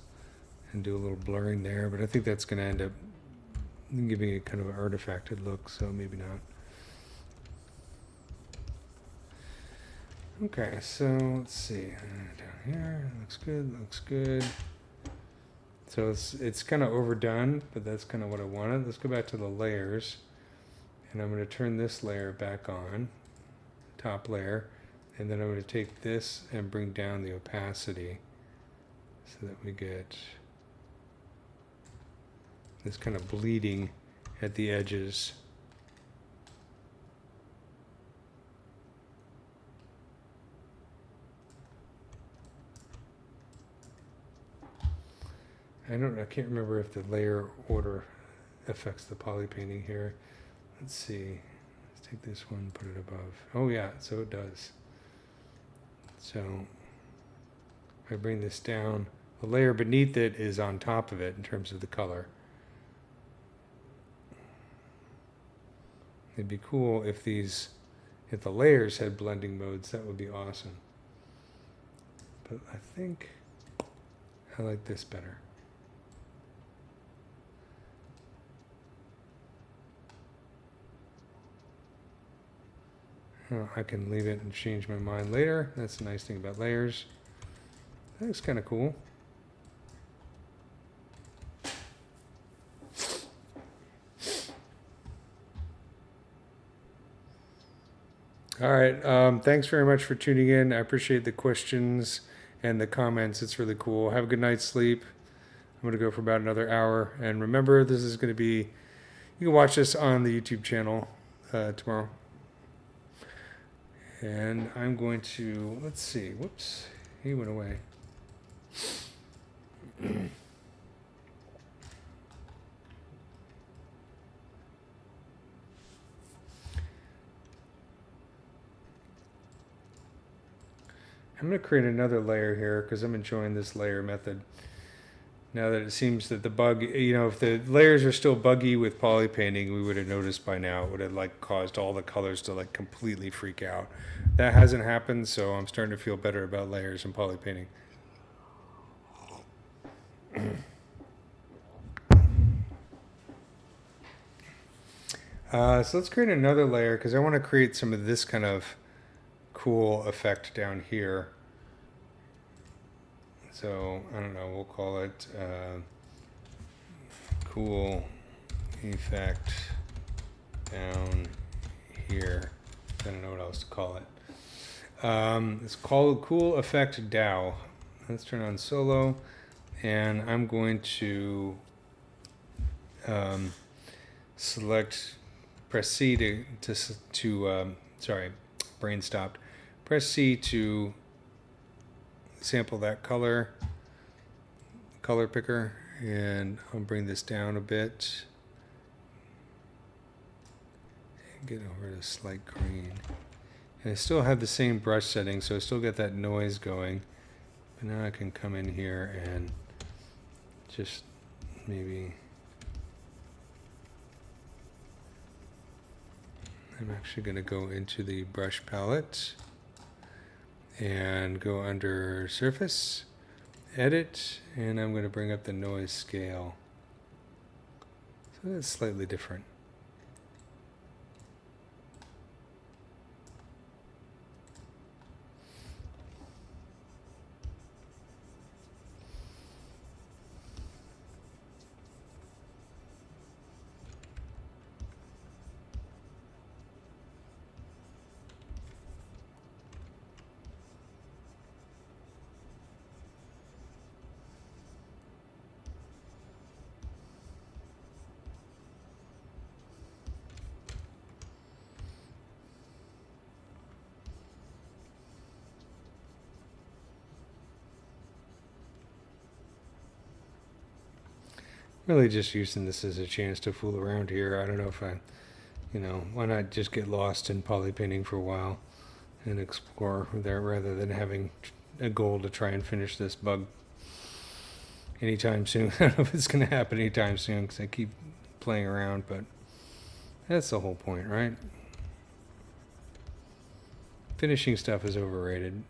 and do a little blurring there, but I think that's going to end up giving it kind of an artifacted look, so maybe not. Okay, so let's see. Down here, looks good, looks good. So it's kind of overdone, but that's kind of what I wanted. Let's go back to the layers, and I'm going to turn this layer back on, top layer, and then I'm going to take this and bring down the opacity so that we get this kind of bleeding at the edges. I can't remember if the layer order affects the poly painting here. Let's see. Let's take this one, put it above. Oh yeah, so it does. So if I bring this down, the layer beneath it is on top of it in terms of the color. It'd be cool if if the layers had blending modes. That would be awesome. But I think I like this better. I can leave it and change my mind later. That's the nice thing about layers. That looks kind of cool. All right. Thanks very much for tuning in. I appreciate the questions and the comments. It's really cool. Have a good night's sleep. I'm going to go for about another hour. And remember, this is going to be, you can watch this on the YouTube channel tomorrow. And I'm going to, let's see, whoops, he went away. I'm going to create another layer here because I'm enjoying this layer method. Now that it seems that the bug, if the layers are still buggy with poly painting, we would have noticed by now. It would have like caused all the colors to like completely freak out. That hasn't happened, so I'm starting to feel better about layers and poly painting. So let's create another layer because I want to create some of this kind of cool effect down here. So, I don't know, we'll call it cool effect down here. I don't know what else to call it. It's called cool effect DAO. Let's turn on solo, and I'm going to press C sorry, brain stopped. Press C to sample that color picker, and I'll bring this down a bit and get over to slight green. And I still have the same brush setting, so I still get that noise going, but now I can come in here and just maybe, I'm actually going to go into the brush palette and go under surface, edit, and I'm going to bring up the noise scale. So that's slightly different. Really just using this as a chance to fool around here. I don't know if why not just get lost in poly painting for a while and explore there rather than having a goal to try and finish this bug anytime soon. I don't know if it's going to happen anytime soon because I keep playing around, but that's the whole point, right? Finishing stuff is overrated.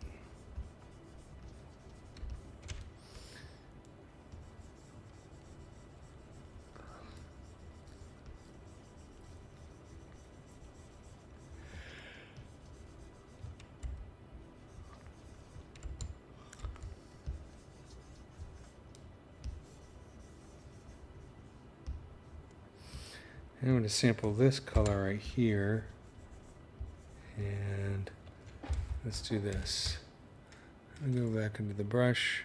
I'm going to sample this color right here, and let's do this. I'm going to go back into the brush,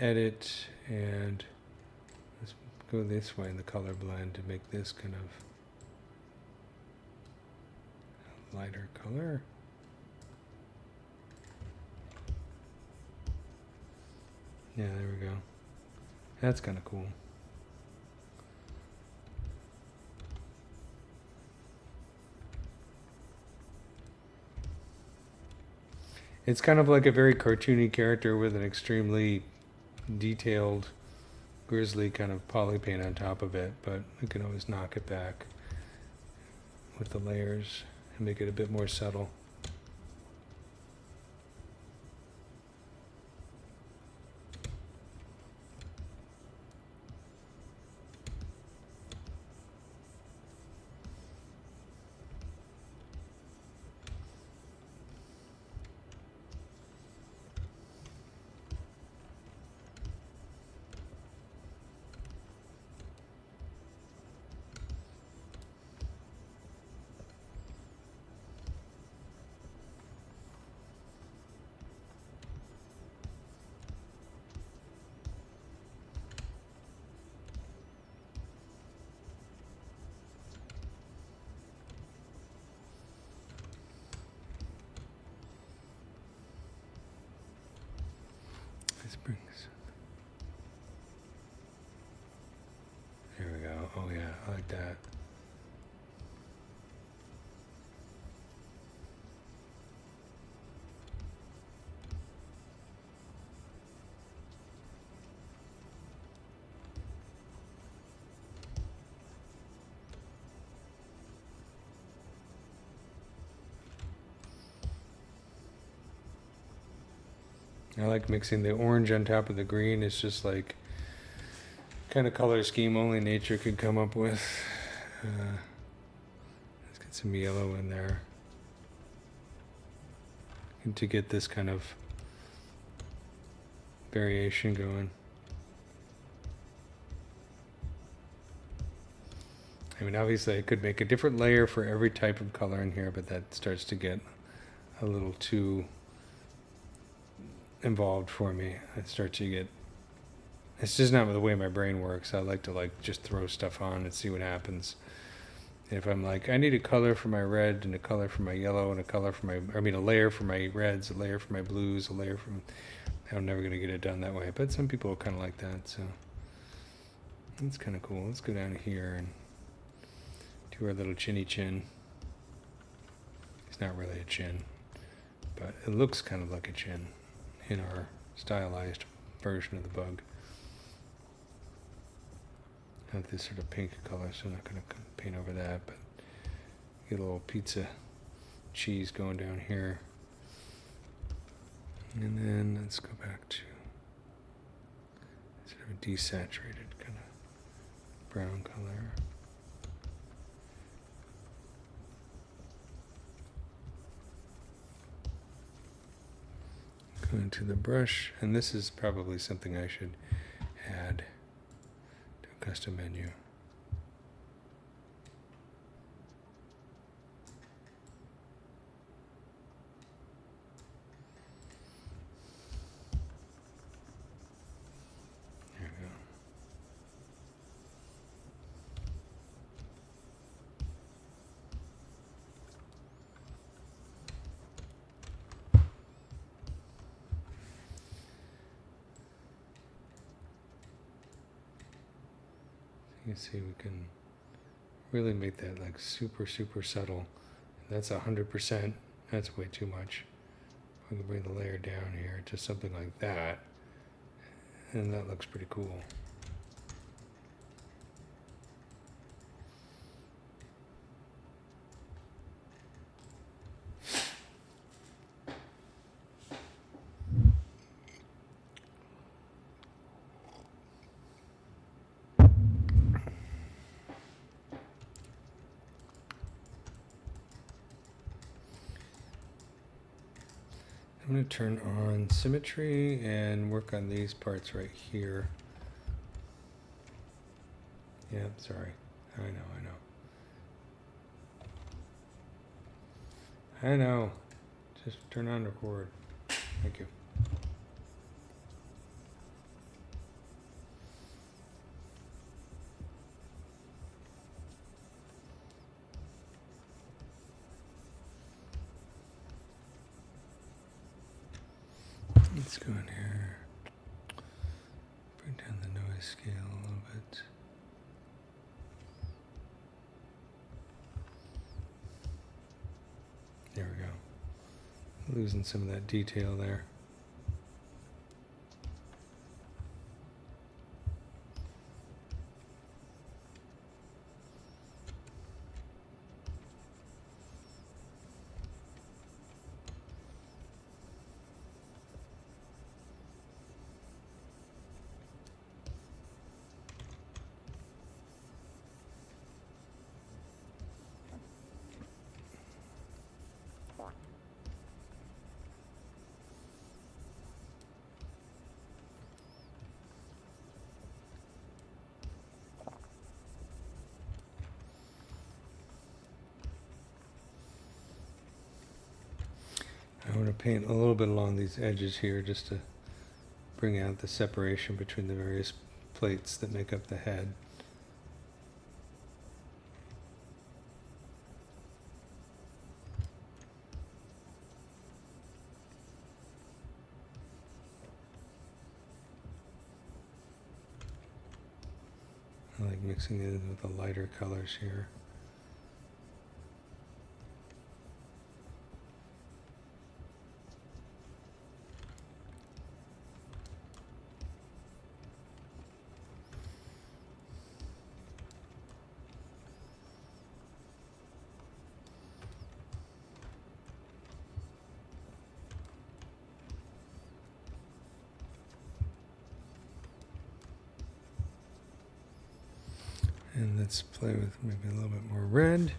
edit, and let's go this way in the color blend to make this kind of lighter color. Yeah, there we go. That's kind of cool. It's kind of like a very cartoony character with an extremely detailed, grizzly kind of poly paint on top of it, but we can always knock it back with the layers and make it a bit more subtle. There we go. Oh yeah, I like that. I like mixing the orange on top of the green. It's just like kind of color scheme only nature could come up with. Let's get some yellow in there. And to get this kind of variation going. I mean, obviously I could make a different layer for every type of color in here, but that starts to get a little too involved for me. I start to get, it's just not the way my brain works. I like to just throw stuff on and see what happens. And if I'm like, I need a color for my red and a color for my yellow and a color for my, I mean a layer for my reds, a layer for my blues, a layer from, I'm never going to get it done that way. But some people are kind of like that, so that's kind of cool. Let's go down here and do our little chinny chin. It's not really a chin, but it looks kind of like a chin in our stylized version of the bug. I have this sort of pink color, so I'm not going to paint over that, but get a little pizza cheese going down here. And then let's go back to sort of a desaturated kind of brown color. Go into the brush, and this is probably something I should add to a custom menu. There we go. You can see we can really make that like super, super subtle. That's 100%. That's way too much. We can bring the layer down here to something like that. And that looks pretty cool. I'm going to turn on Symmetry and work on these parts right here. Yeah, sorry. I know. Just turn on record. Thank you. Let's go in here, bring down the noise scale a little bit. There we go. Losing some of that detail there. I want to paint a little bit along these edges here just to bring out the separation between the various plates that make up the head. I like mixing it with the lighter colors here. And let's play with maybe a little bit more red.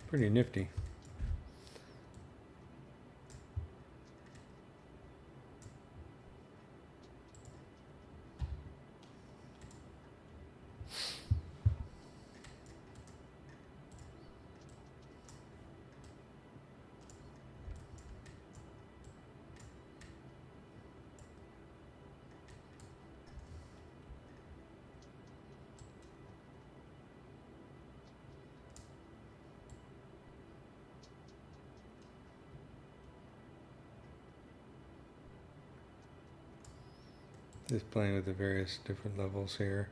Pretty nifty. Just playing with the various different levels here.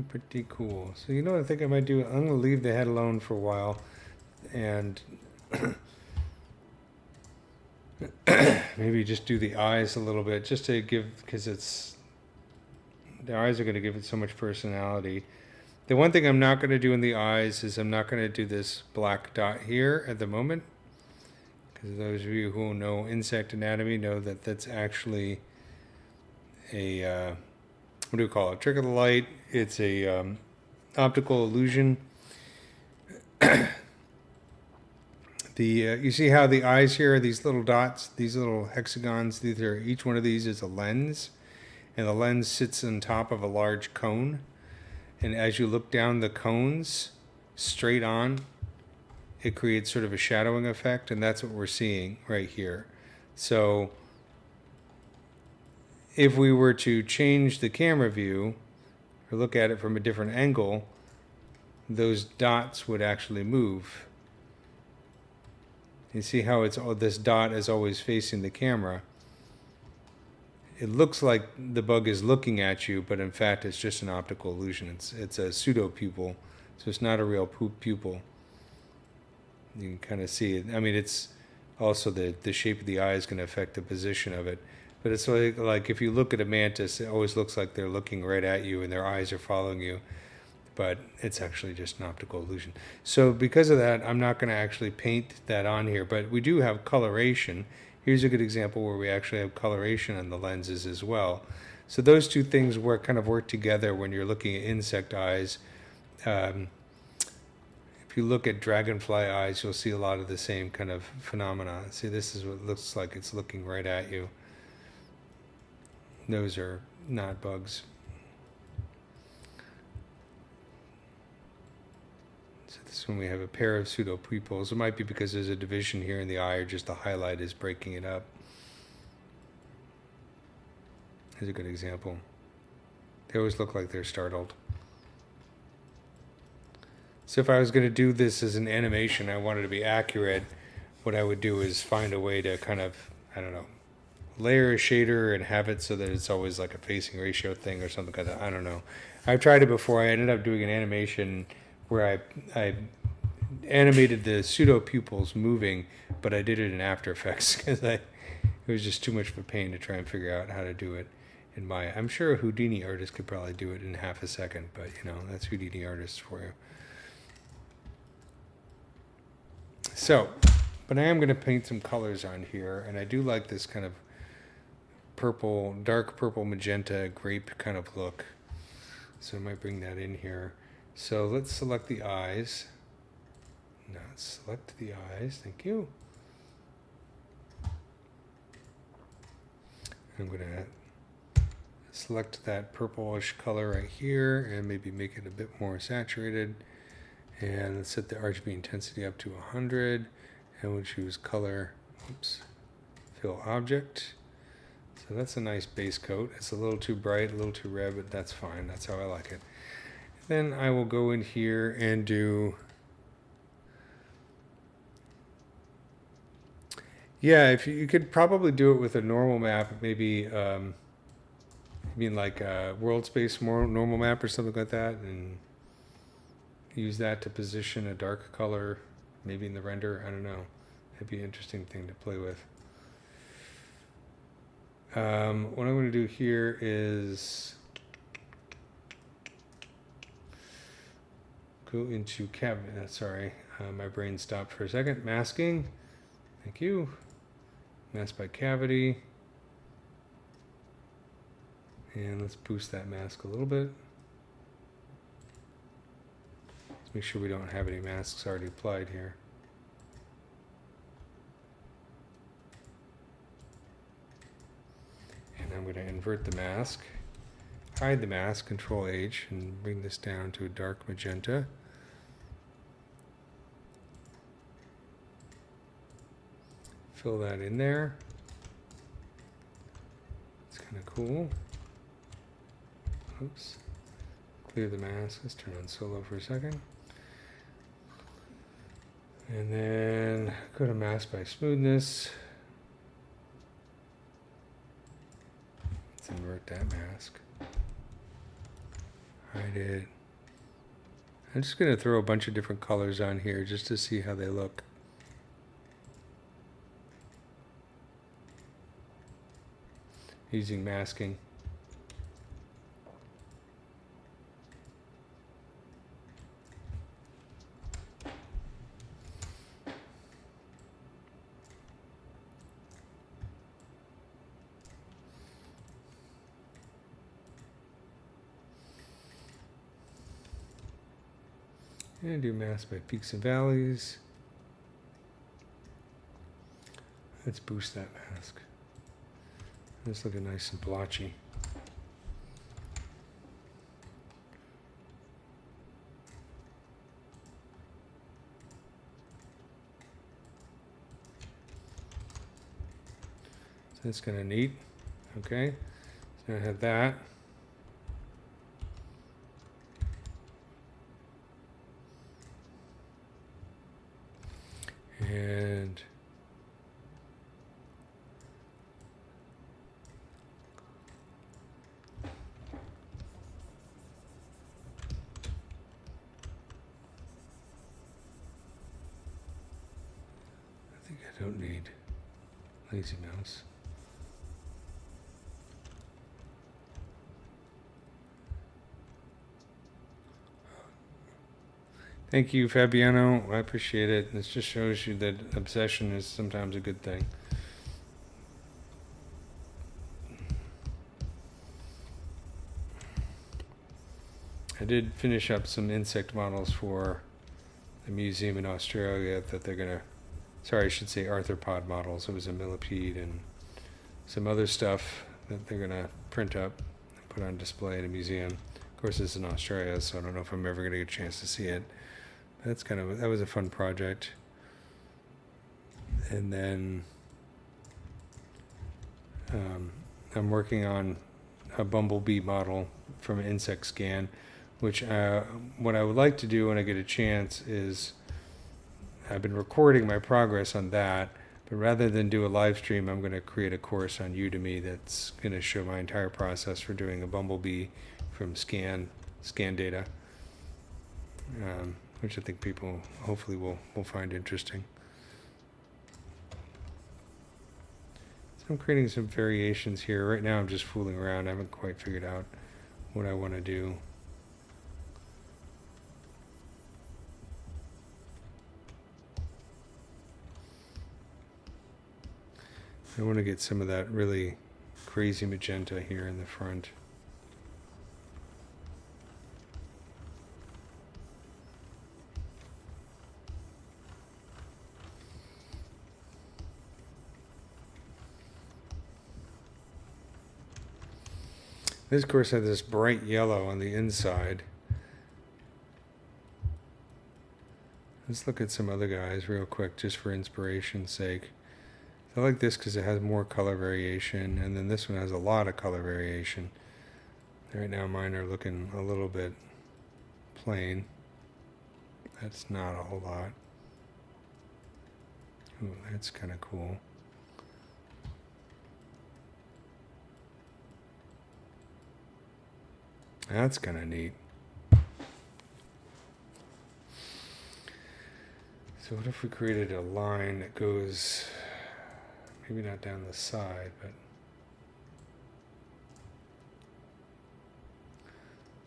Pretty cool. So you know what I think I might do? I'm going to leave the head alone for a while and maybe just do the eyes a little bit, just to give, because the eyes are going to give it so much personality. The one thing I'm not going to do in the eyes is I'm not going to do this black dot here at the moment, because those of you who know insect anatomy know that that's actually a what do we call it? Trick of the light. It's a optical illusion. You see how the eyes here are these little dots, these little hexagons. Each one of these is a lens, and the lens sits on top of a large cone. And as you look down the cones straight on, it creates sort of a shadowing effect, and that's what we're seeing right here. So if we were to change the camera view or look at it from a different angle, those dots would actually move. You see how this dot is always facing the camera. It looks like the bug is looking at you, but in fact it's just an optical illusion. It's a pseudo pupil, so it's not a real pupil. You can kind of see it. I mean, it's also the shape of the eye is going to affect the position of it. But it's like if you look at a mantis, it always looks like they're looking right at you and their eyes are following you. But it's actually just an optical illusion. So because of that, I'm not going to actually paint that on here. But we do have coloration. Here's a good example where we actually have coloration on the lenses as well. So those two things kind of work together when you're looking at insect eyes. If you look at dragonfly eyes, you'll see a lot of the same kind of phenomena. See, this is what it looks like. It's looking right at you. Those are not bugs. So this is when we have a pair of pseudo pupils. It might be because there's a division here in the eye, or just the highlight is breaking it up. Here's a good example. They always look like they're startled. So if I was going to do this as an animation, I wanted to be accurate, what I would do is find a way to kind of, I don't know, layer a shader and have it so that it's always like a facing ratio thing or something like that. I don't know. I've tried it before. I ended up doing an animation where I animated the pseudo pupils moving, but I did it in After Effects because it was just too much of a pain to try and figure out how to do it in Maya. I'm sure a Houdini artist could probably do it in half a second, but you know, that's Houdini artists for you. So, but I am going to paint some colors on here, and I do like this kind of purple, dark purple, magenta, grape kind of look. So I might bring that in here. So let's select the eyes. Now select the eyes, thank you. I'm going to select that purplish color right here and maybe make it a bit more saturated. And let's set the RGB intensity up to 100, and we'll choose color, fill object. So that's a nice base coat. It's a little too bright, a little too red, but that's fine. That's how I like it. Then I will go in here and do, yeah, if you could probably do it with a normal map, maybe, I mean like a world space normal map or something like that, and use that to position a dark color, maybe in the render. I don't know. That'd be an interesting thing to play with. What I'm going to do here is go into sorry, my brain stopped for a second. Masking. Thank you. Mask by cavity. And let's boost that mask a little bit. Make sure we don't have any masks already applied here. And I'm going to invert the mask, hide the mask, Control H, and bring this down to a dark magenta. Fill that in there. It's kind of cool. Oops. Clear the mask. Let's turn on solo for a second. And then go to mask by smoothness. Let's invert that mask. Hide it. I'm just going to throw a bunch of different colors on here just to see how they look. Using masking. And do mask by peaks and valleys. Let's boost that mask. It's looking nice and blotchy. So that's kind of neat. Okay, so I have that. And I think I don't need lazy mouse. Thank you, Fabiano. I appreciate it. This just shows you that obsession is sometimes a good thing. I did finish up some insect models for the museum in Australia that they're going to, sorry, I should say arthropod models. It was a millipede and some other stuff that they're going to print up and put on display at a museum. Of course, it's in Australia, so I don't know if I'm ever going to get a chance to see it. But that was a fun project. And then I'm working on a bumblebee model from an insect scan, which what I would like to do when I get a chance is, I've been recording my progress on that, but rather than do a live stream, I'm going to create a course on Udemy that's going to show my entire process for doing a bumblebee from scan data, which I think people hopefully will find interesting. So I'm creating some variations here. Right now I'm just fooling around. I haven't quite figured out what I want to do. I want to get some of that really crazy magenta here in the front. This, of course, has this bright yellow on the inside. Let's look at some other guys real quick, just for inspiration's sake. I like this because it has more color variation, and then this one has a lot of color variation. Right now mine are looking a little bit plain. That's not a whole lot. Ooh, that's kind of cool. That's kind of neat. So what if we created a line that goes, maybe not down the side, but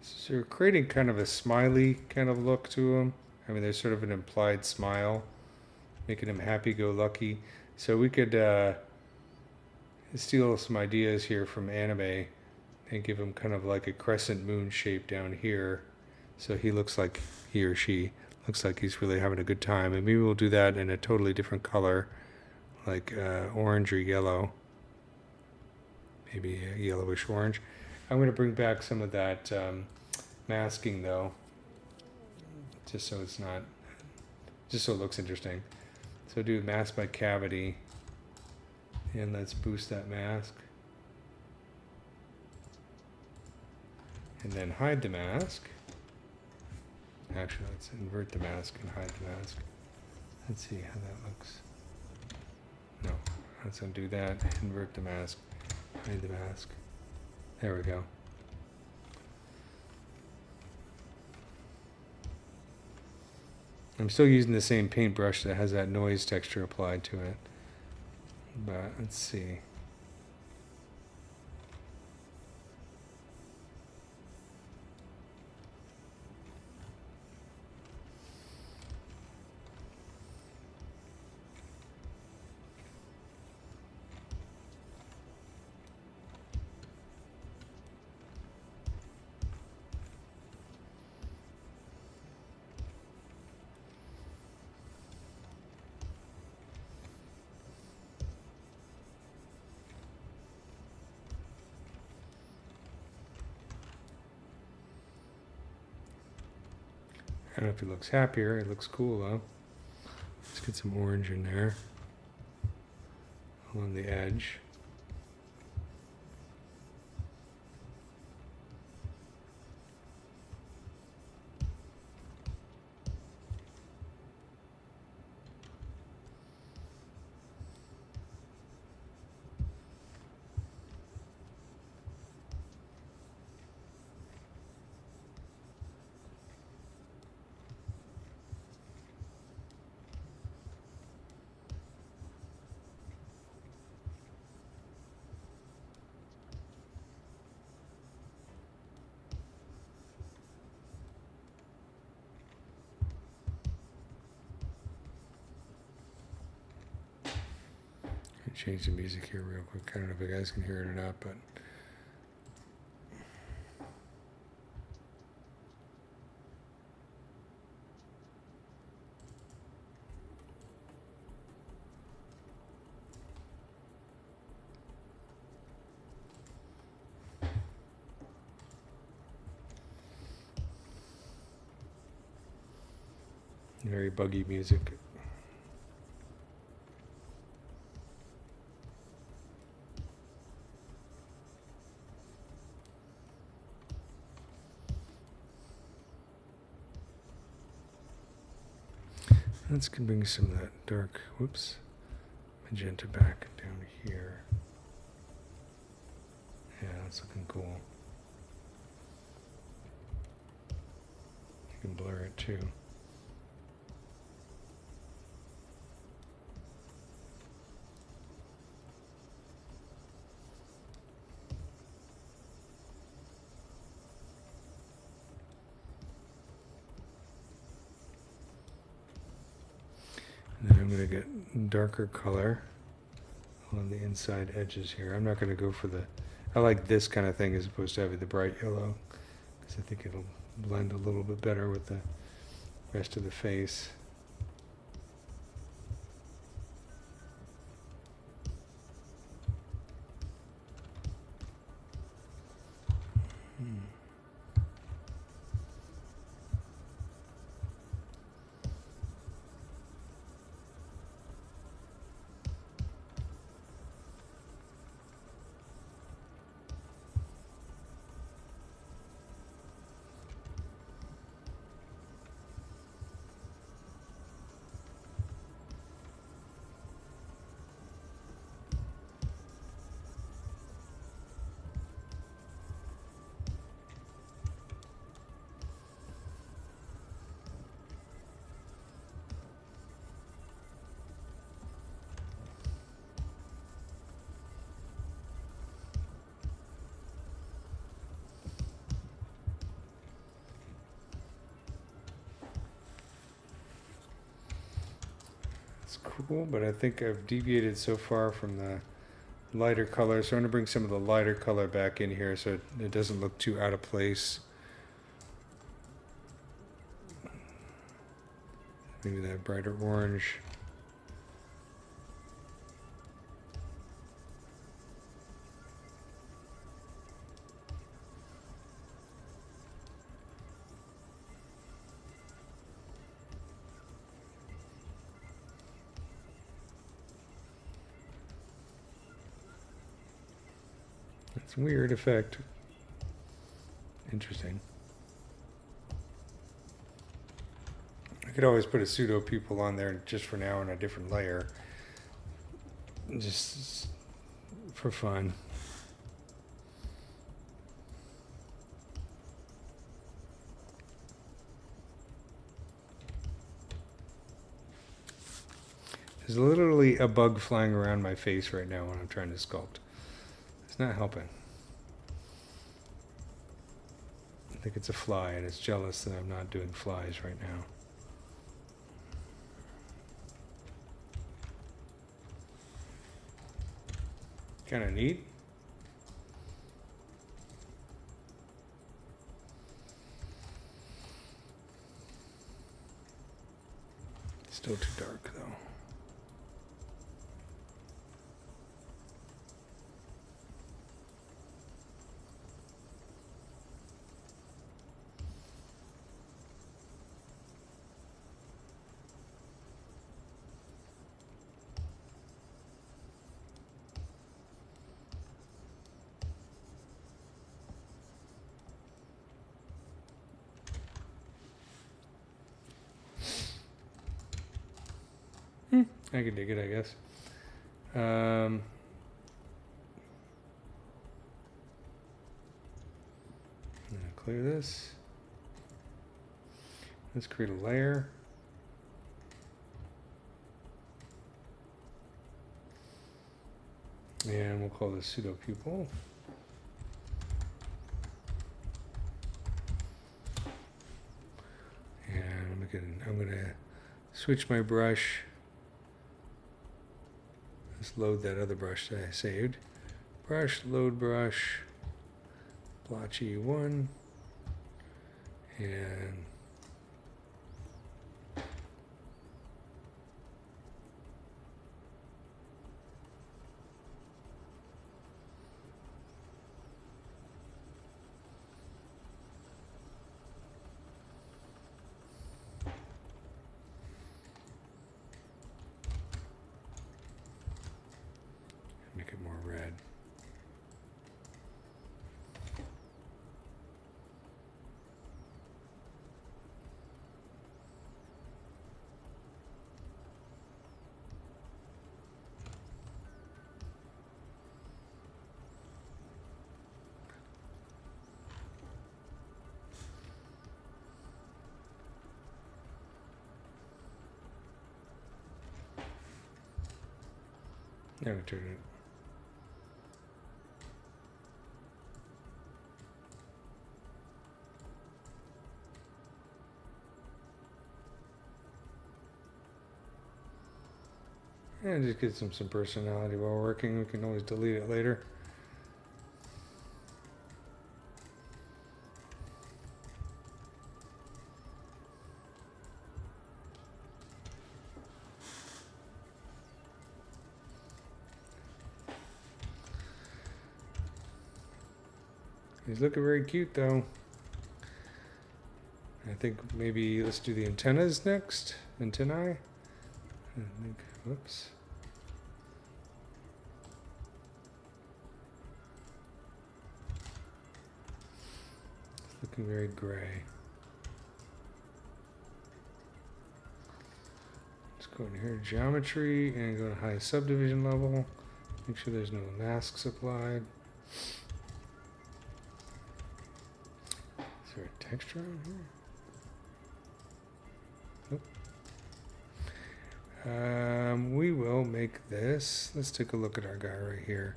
so we're creating kind of a smiley kind of look to him. I mean, there's sort of an implied smile, making him happy-go-lucky. So we could steal some ideas here from anime and give him kind of like a crescent moon shape down here. So he looks like, he or she looks like he's really having a good time. And maybe we'll do that in a totally different color, like orange or yellow, maybe a yellowish orange. I'm going to bring back some of that masking though, just so it's not, just so it looks interesting. So do mask by cavity, and let's boost that mask. And then hide the mask. Actually, let's invert the mask and hide the mask. Let's see how that looks. No, let's undo that, invert the mask, hide the mask. There we go. I'm still using the same paintbrush that has that noise texture applied to it. But let's see. I don't know if he looks happier. It looks cool though. Let's get some orange in there along the edge. Change the music here real quick. I don't know if you guys can hear it or not, but very buggy music. Let's bring some of that dark, magenta back down here. Yeah, that's looking cool. You can blur it too. And then I'm going to get darker color on the inside edges here. I'm not going to go for I like this kind of thing as opposed to having the bright yellow, because I think it'll blend a little bit better with the rest of the face. It's cool, but I think I've deviated so far from the lighter color, so I'm going to bring some of the lighter color back in here so it doesn't look too out of place. Maybe that brighter orange. It's a weird effect. Interesting. I could always put a pseudo pupil on there just for now on a different layer. Just for fun. There's literally a bug flying around my face right now when I'm trying to sculpt. It's not helping. I think it's a fly and it's jealous that I'm not doing flies right now. Kind of neat. Still too dark though. I can dig it, I guess. I'm going to clear this. Let's create a layer. And we'll call this pseudo pupil. And I'm going to switch my brush. Let's load that other brush that I saved. Brush, load brush, blotchy 1, and make it more red. Now we turn it. And just gives them some personality while working. We can always delete it later. He's looking very cute though. I think maybe let's do the antennas next. Antennae. I think, whoops. It's looking very gray. Let's go in here, geometry, and go to high subdivision level. Make sure there's no masks applied. Is there a texture on here? Nope. We will make this. Let's take a look at our guy right here.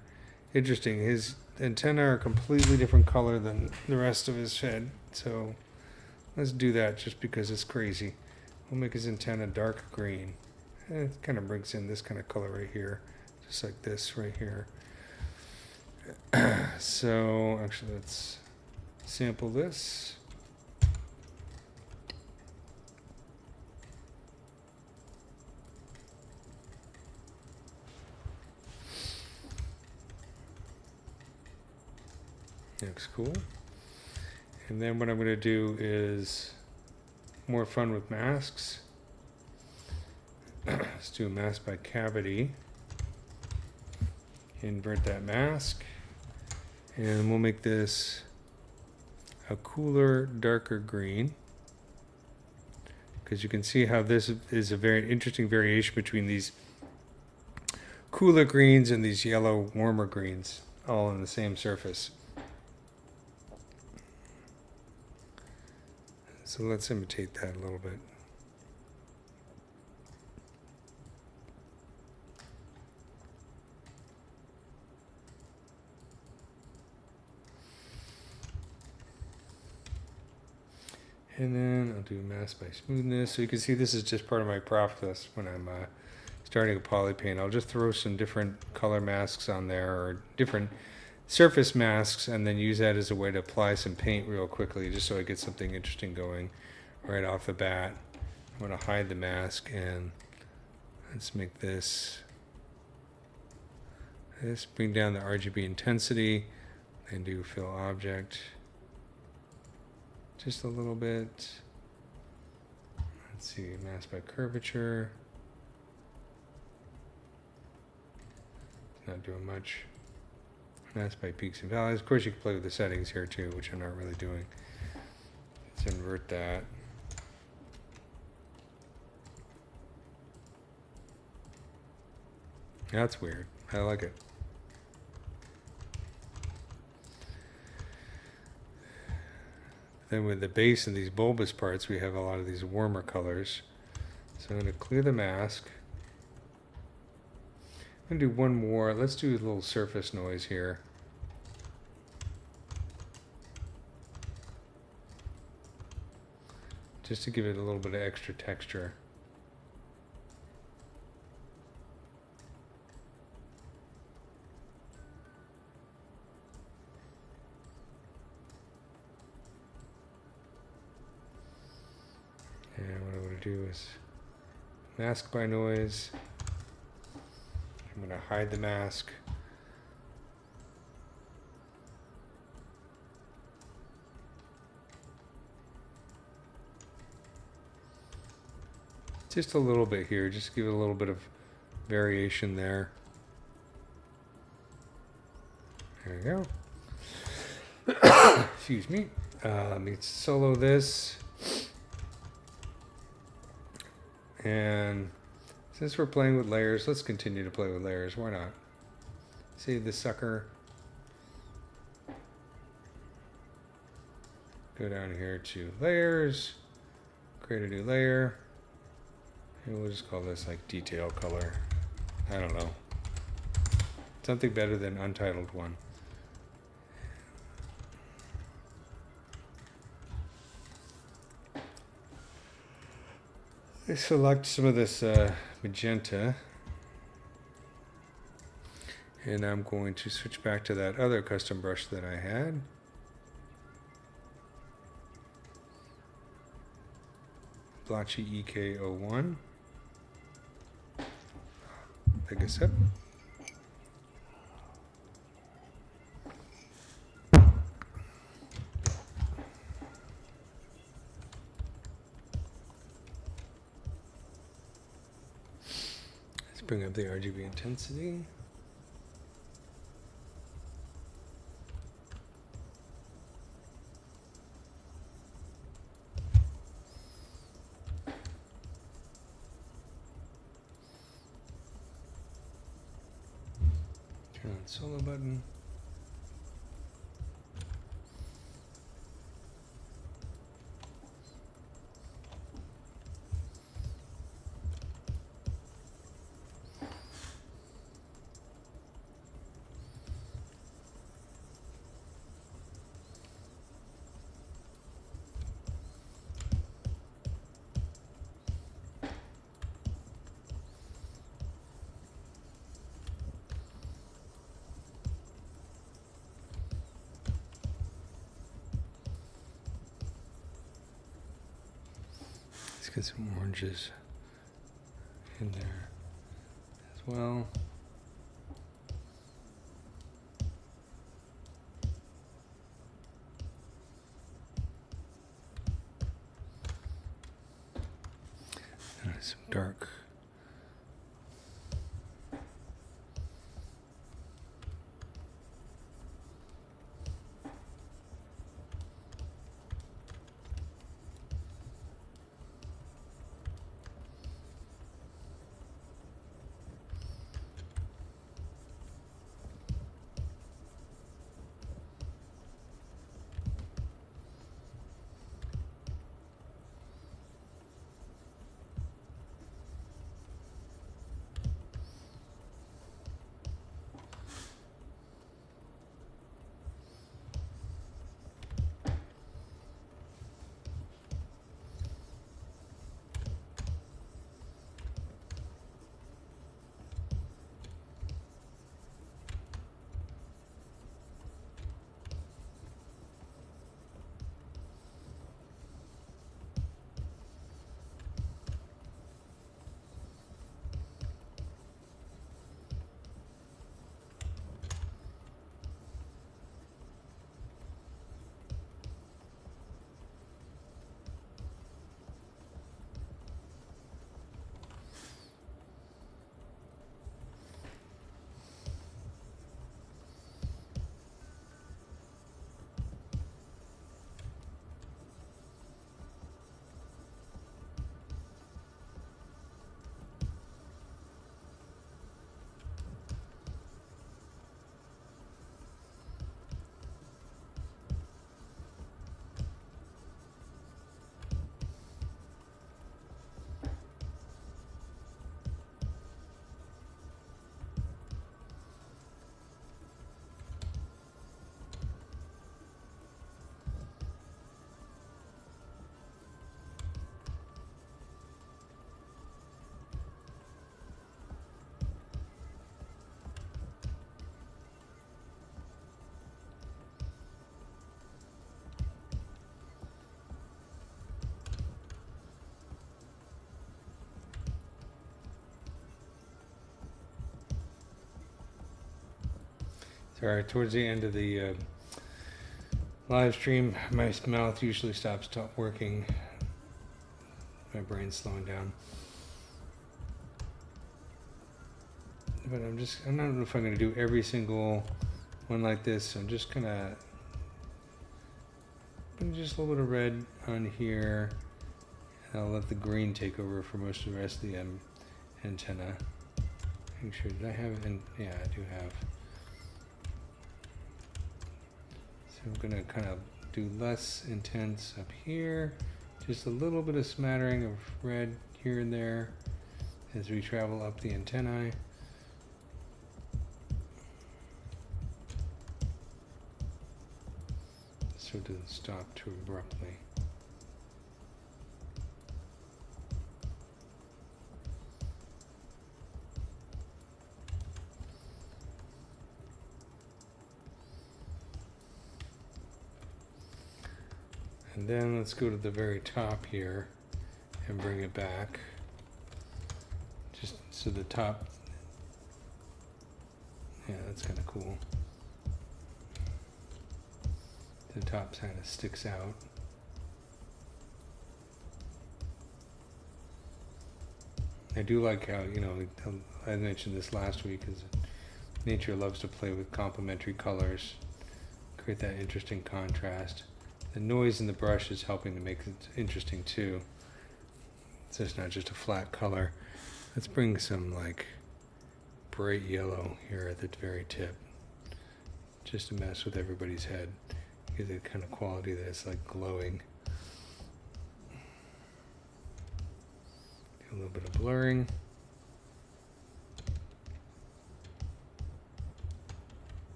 Interesting. His antennae are a completely different color than the rest of his head. So let's do that just because it's crazy. We'll make his antenna dark green. And it kind of brings in this kind of color right here. Just like this right here. So actually let's sample this. Looks cool. And then what I'm going to do is more fun with masks. Let's do a mask by cavity. Invert that mask. And we'll make this a cooler, darker green. Because you can see how this is a very interesting variation between these cooler greens and these yellow, warmer greens, all on the same surface. So let's imitate that a little bit. And then I'll do mask by smoothness. So you can see this is just part of my process when I'm starting a Polypaint. I'll just throw some different color masks on there or different surface masks and then use that as a way to apply some paint real quickly just so I get something interesting going right off the bat. I'm going to hide the mask and let's make this bring down the RGB intensity and do fill object just a little bit. Let's see, mask by curvature. Not doing much. Mask by peaks and valleys. Of course, you can play with the settings here too, which I'm not really doing. Let's invert that. That's weird. I like it. Then with the base and these bulbous parts, we have a lot of these warmer colors. So I'm going to clear the mask. I'm going to do one more. Let's do a little surface noise here. Just to give it a little bit of extra texture. do is mask by noise. I'm going to hide the mask. Just a little bit here, just give it a little bit of variation there. There we go. Excuse me. Let me solo this. And since we're playing with layers, let's continue to play with layers. Why not? Save this sucker. Go down here to layers, create a new layer. And we'll just call this like detail color. I don't know. Something better than untitled one. I select some of this magenta. And I'm going to switch back to that other custom brush that I had. Blotchy EK01. Take a sip. Let's bring up the RGB intensity. Turn on solo button. Let's get some oranges in there as well. And some dark. Sorry, towards the end of the live stream, my mouth usually stops working. My brain's slowing down. But I don't know if I'm going to do every single one like this. So I'm just going to put just a little bit of red on here. And I'll let the green take over for most of the rest of the antenna. Make sure, did I have, yeah, I do have. So I'm going to kind of do less intense up here. Just a little bit of smattering of red here and there as we travel up the antennae. So it doesn't stop too abruptly. And then let's go to the very top here and bring it back. Just so the top, yeah, that's kind of cool. The top kind of sticks out. I do like how, you know, I mentioned this last week, is nature loves to play with complementary colors, create that interesting contrast. The noise in the brush is helping to make it interesting too. So it's not just a flat color. Let's bring some like bright yellow here at the very tip, just to mess with everybody's head. Give it kind of quality that's like glowing. Do a little bit of blurring.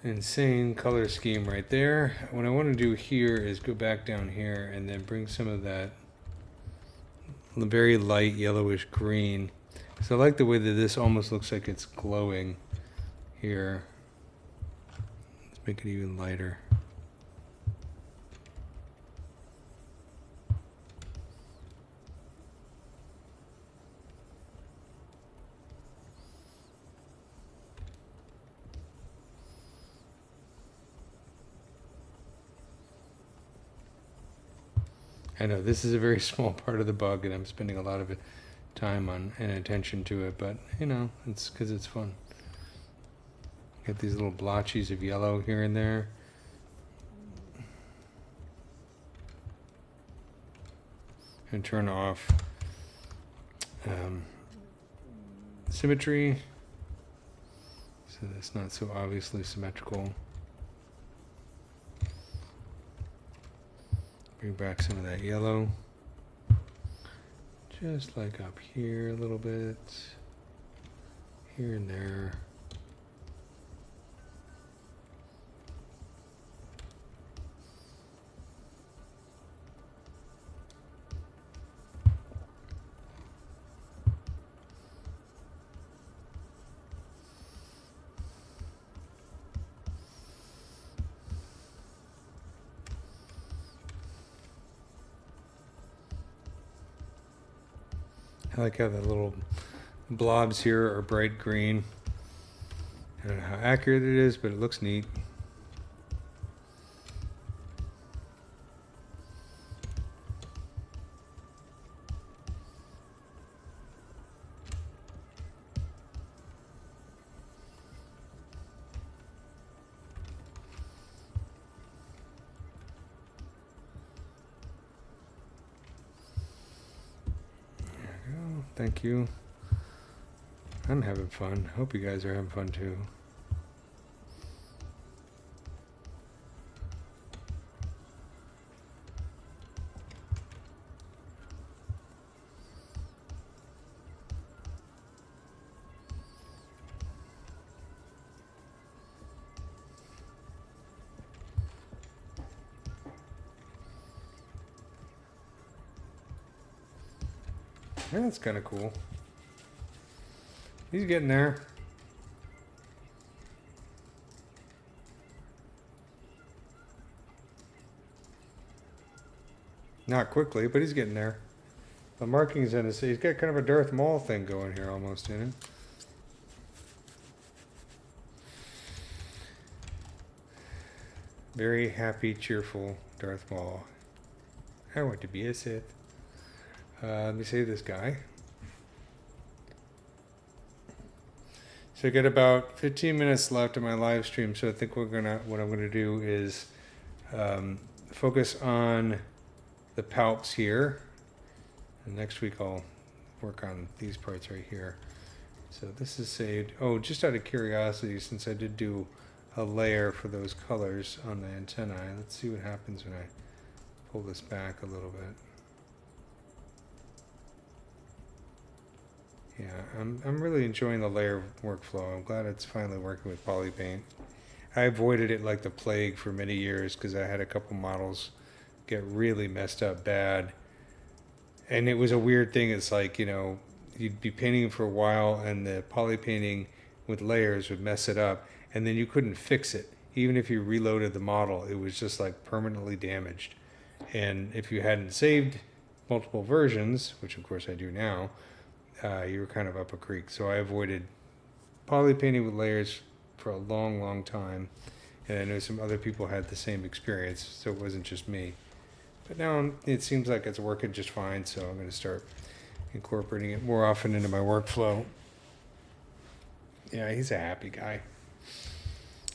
Insane color scheme right there. What I want to do here is go back down here and then bring some of that very light yellowish green. So I like the way that this almost looks like it's glowing here. Let's make it even lighter. I know this is a very small part of the bug, and I'm spending a lot of time on and attention to it, but you know, it's because it's fun. Get these little blotches of yellow here and there. And turn off symmetry, so that's not so obviously symmetrical. Bring back some of that yellow, just like up here a little bit, here and there. I like how the little blobs here are bright green. I don't know how accurate it is, but it looks neat. Thank you. I'm having fun. Hope you guys are having fun too. Yeah, that's kind of cool. He's getting there. Not quickly, but he's getting there. The markings in his, he's got kind of a Darth Maul thing going here almost in it. Very happy, cheerful Darth Maul. I want to be a Sith. Let me save this guy. So I got about 15 minutes left in my live stream, so I think what I'm gonna do is focus on the palps here, and next week I'll work on these parts right here. So this is saved. Oh, just out of curiosity, since I did do a layer for those colors on the antennae, let's see what happens when I pull this back a little bit. Yeah, I'm really enjoying the layer workflow. I'm glad it's finally working with Polypaint. I avoided it like the plague for many years because I had a couple models get really messed up bad. And it was a weird thing. It's like, you know, you'd be painting for a while and the polypainting with layers would mess it up, and then you couldn't fix it. Even if you reloaded the model, it was just like permanently damaged. And if you hadn't saved multiple versions, which of course I do now, you were kind of up a creek. So I avoided polypainting with layers for a long, long time. And I know some other people had the same experience, so it wasn't just me. But now it seems like it's working just fine, so I'm going to start incorporating it more often into my workflow. Yeah, he's a happy guy.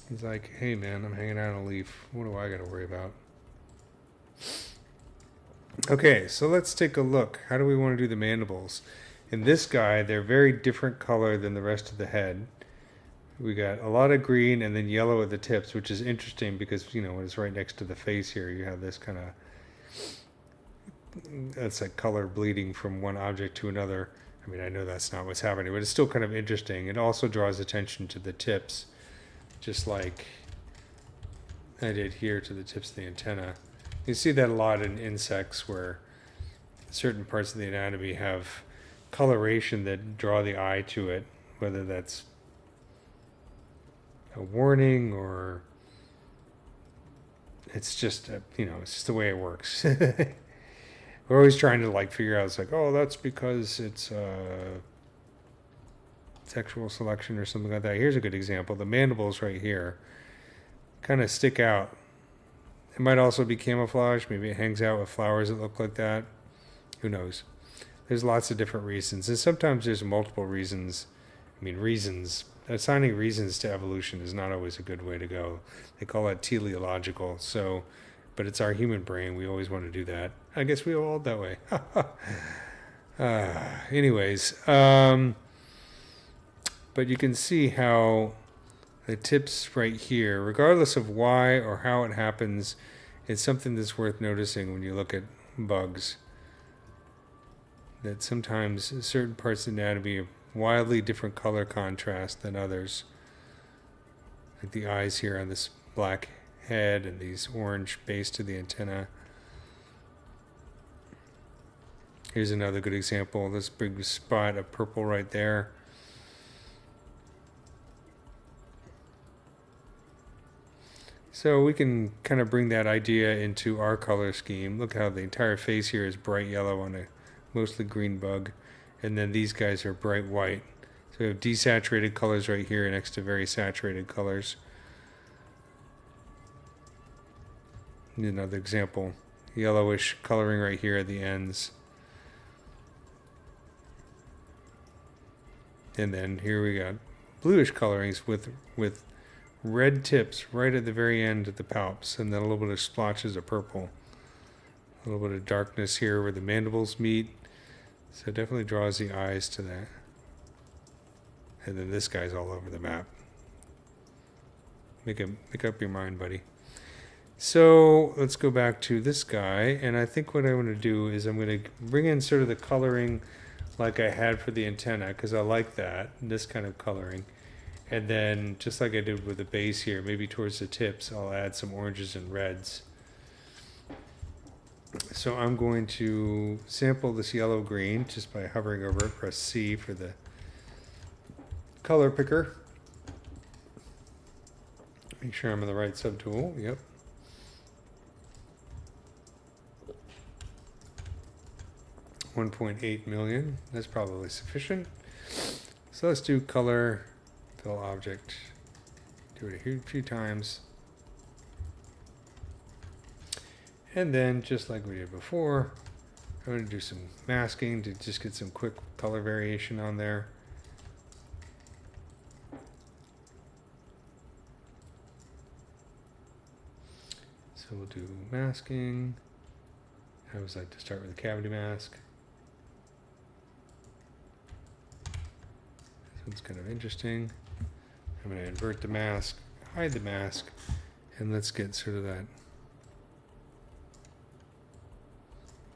He's like, hey man, I'm hanging out on a leaf. What do I got to worry about? Okay, so let's take a look. How do we want to do the mandibles? In this guy, they're very different color than the rest of the head. We got a lot of green and then yellow at the tips, which is interesting because, you know, when it's right next to the face here, you have this kind of, that's like color bleeding from one object to another. I mean, I know that's not what's happening, but it's still kind of interesting. It also draws attention to the tips, just like I did here to the tips of the antenna. You see that a lot in insects where certain parts of the anatomy have coloration that draw the eye to it, whether that's a warning or it's just you know, it's just the way it works. We're always trying to like figure out, it's like, oh, that's because it's sexual selection or something like that. Here's a good example. The mandibles right here kind of stick out. It might also be camouflage. Maybe it hangs out with flowers that look like that. Who knows? There's lots of different reasons. And sometimes there's multiple reasons. I mean, reasons. Assigning reasons to evolution is not always a good way to go. They call it teleological. So, but it's our human brain. We always want to do that. I guess we evolved that way. Anyways, but you can see how the tips right here, regardless of why or how it happens, it's something that's worth noticing when you look at bugs. That sometimes certain parts of the anatomy have wildly different color contrast than others. Like the eyes here on this black head and these orange base to the antenna. Here's another good example. This big spot of purple right there. So we can kind of bring that idea into our color scheme. Look how the entire face here is bright yellow on a mostly green bug. And then these guys are bright white. So we have desaturated colors right here next to very saturated colors. Another example, yellowish coloring right here at the ends. And then here we got bluish colorings with red tips right at the very end of the palps, and then a little bit of splotches of purple. A little bit of darkness here where the mandibles meet. So it definitely draws the eyes to that. And then this guy's all over the map. Make up your mind, buddy. So let's go back to this guy, and I think what I want to do is I'm going to bring in sort of the coloring like I had for the antenna, because I like that, this kind of coloring. And then just like I did with the base here, maybe towards the tips, I'll add some oranges and reds. So I'm going to sample this yellow green just by hovering over it. Press C for the color picker. Make sure I'm in the right subtool. Yep. $1.8 million. That's probably sufficient. So let's do color, fill object. Do it a few times. And then, just like we did before, I'm going to do some masking to just get some quick color variation on there. So we'll do masking. I always like to start with a cavity mask. This one's kind of interesting. I'm going to invert the mask, hide the mask, and let's get sort of that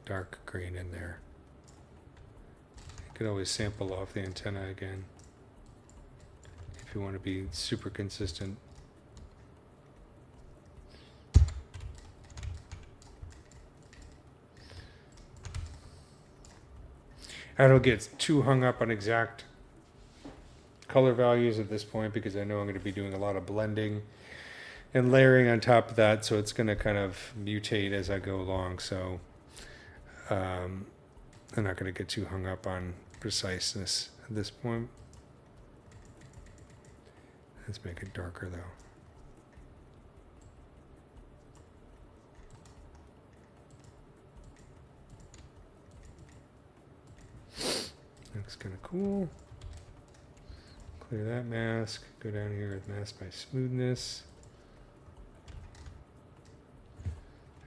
dark green in there. You could always sample off the antenna again if you want to be super consistent. I don't get too hung up on exact color values at this point because I know I'm going to be doing a lot of blending and layering on top of that, so it's going to kind of mutate as I go along. So I'm not going to get too hung up on preciseness at this point. Let's make it darker though. Looks kind of cool. Clear that mask. Go down here with mask by smoothness.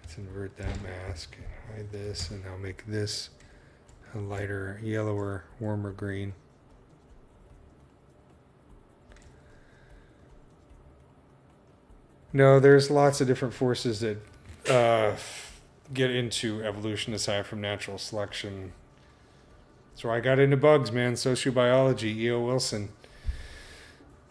Let's invert that mask and hide this, and I'll make this a lighter, yellower, warmer green. No, there's lots of different forces that get into evolution aside from natural selection. That's why I got into bugs, man. Sociobiology, E.O. Wilson.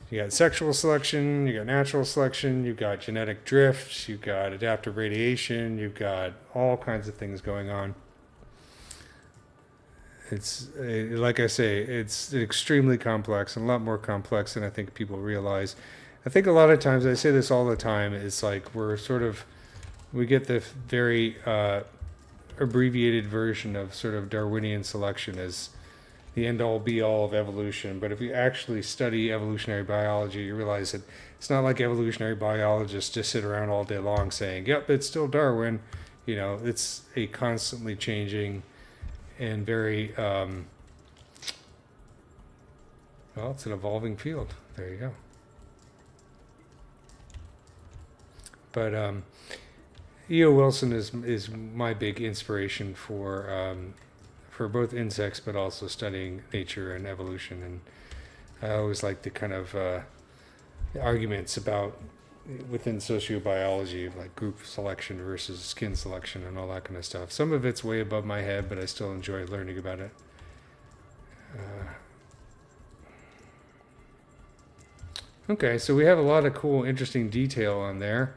You got sexual selection, you got natural selection, you've got genetic drift, you've got adaptive radiation, you've got all kinds of things going on. It's, like I say, it's extremely complex, and a lot more complex than I think people realize. I think a lot of times, I say this all the time, it's like we get the very abbreviated version of sort of Darwinian selection as the end-all be-all of evolution. But if you actually study evolutionary biology, you realize that it's not like evolutionary biologists just sit around all day long saying, yep, it's still Darwin. You know, it's a constantly changing and very, well, it's an evolving field. There you go. But E.O. Wilson is my big inspiration for both insects, but also studying nature and evolution. And I always like the kind of arguments about within sociobiology, like group selection versus skin selection and all that kind of stuff. Some of it's way above my head, but I still enjoy learning about it. Okay, so we have a lot of cool, interesting detail on there.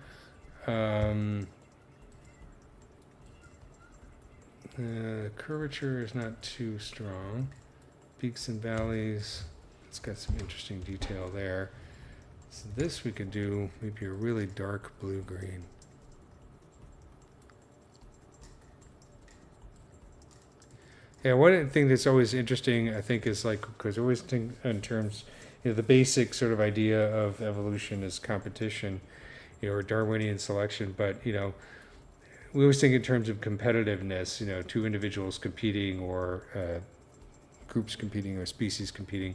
Curvature is not too strong. Peaks and valleys, it's got some interesting detail there. So this we could do maybe a really dark blue-green. Yeah, one thing that's always interesting, I think, is like, because I always think in terms, you know, the basic sort of idea of evolution is competition, you know, or Darwinian selection, but, you know, we always think in terms of competitiveness, you know, two individuals competing or groups competing or species competing.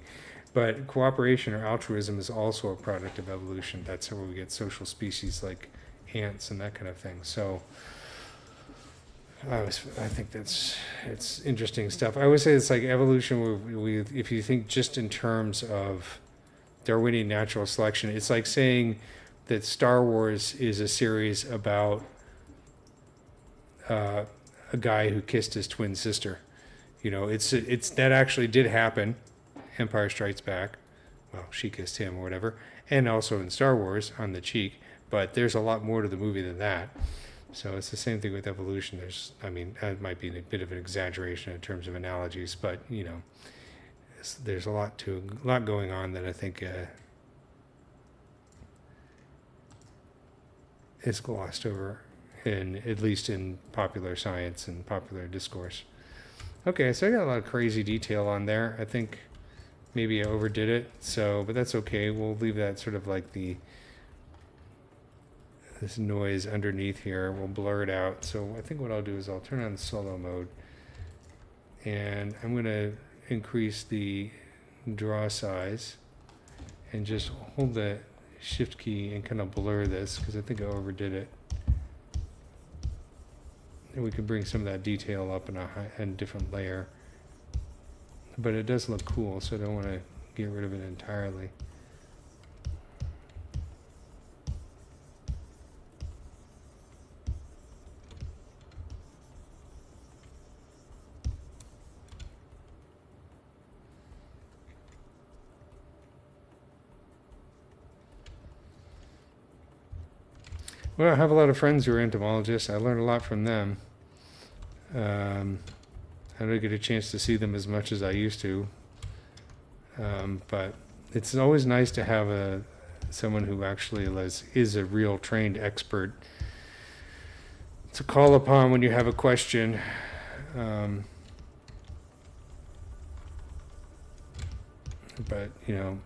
But cooperation or altruism is also a product of evolution. That's how we get social species like ants and that kind of thing. So I think it's interesting stuff. I always say it's like evolution, if you think just in terms of Darwinian natural selection, it's like saying that Star Wars is a series about a guy who kissed his twin sister. You know, it's that actually did happen. Empire Strikes Back. Well, she kissed him or whatever. And also in Star Wars on the cheek. But there's a lot more to the movie than that. So it's the same thing with evolution. I mean, that might be a bit of an exaggeration in terms of analogies, but, you know, there's a lot going on that I think is glossed over, at least in popular science and popular discourse. Okay, so I got a lot of crazy detail on there. I think maybe I overdid it, but that's okay. We'll leave that sort of like the this noise underneath here. We'll blur it out. So I think what I'll do is I'll turn on solo mode, and I'm going to increase the draw size and just hold the shift key and kind of blur this because I think I overdid it. And we can bring some of that detail up in a different layer. But it does look cool, so I don't want to get rid of it entirely. Well, I have a lot of friends who are entomologists. I learned a lot from them. I don't get a chance to see them as much as I used to. But it's always nice to have someone who actually is a real trained expert to call upon when you have a question. But, you know,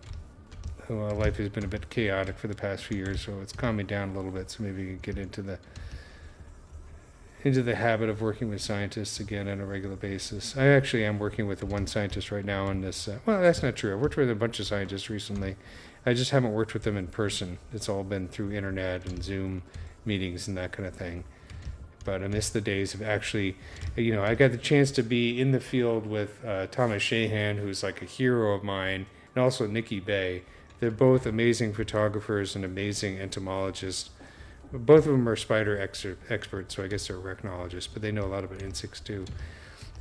well, life has been a bit chaotic for the past few years, so it's calmed me down a little bit, so maybe you can get into the habit of working with scientists again on a regular basis. I actually am working with one scientist right now on this. Well, that's not true. I've worked with a bunch of scientists recently. I just haven't worked with them in person. It's all been through internet and Zoom meetings and that kind of thing. But I miss the days of actually, you know, I got the chance to be in the field with Thomas Shahan, who's like a hero of mine, and also Nikki Bay. They're both amazing photographers and amazing entomologists. Both of them are spider experts, so I guess they're arachnologists, but they know a lot about insects too.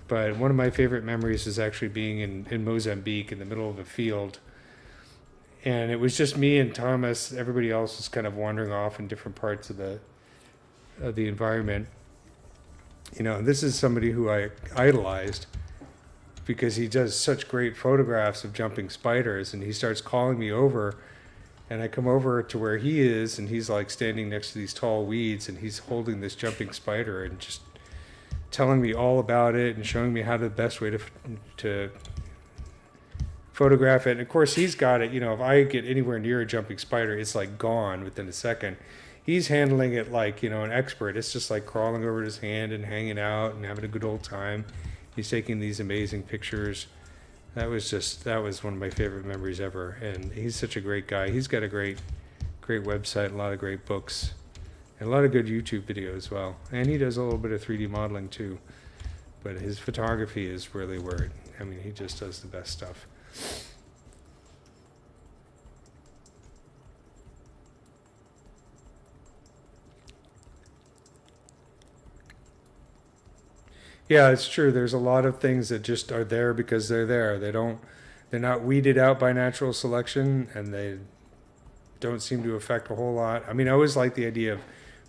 But one of my favorite memories is actually being in Mozambique in the middle of a field. And it was just me and Thomas. Everybody else was kind of wandering off in different parts of the environment. You know, this is somebody who I idolized because he does such great photographs of jumping spiders, and he starts calling me over, and I come over to where he is, and he's like standing next to these tall weeds, and he's holding this jumping spider and just telling me all about it and showing me how the best way to photograph it. And of course he's got it, you know, if I get anywhere near a jumping spider, it's like gone within a second. He's handling it like, you know, an expert. It's just like crawling over his hand and hanging out and having a good old time. He's taking these amazing pictures. That was one of my favorite memories ever. And he's such a great guy. He's got a great website, a lot of great books, and a lot of good YouTube videos as well. And he does a little bit of 3D modeling too. But his photography is really where, I mean, he just does the best stuff. Yeah, it's true. There's a lot of things that just are there because they're there. They're not weeded out by natural selection, and they don't seem to affect a whole lot. I mean, I always like the idea of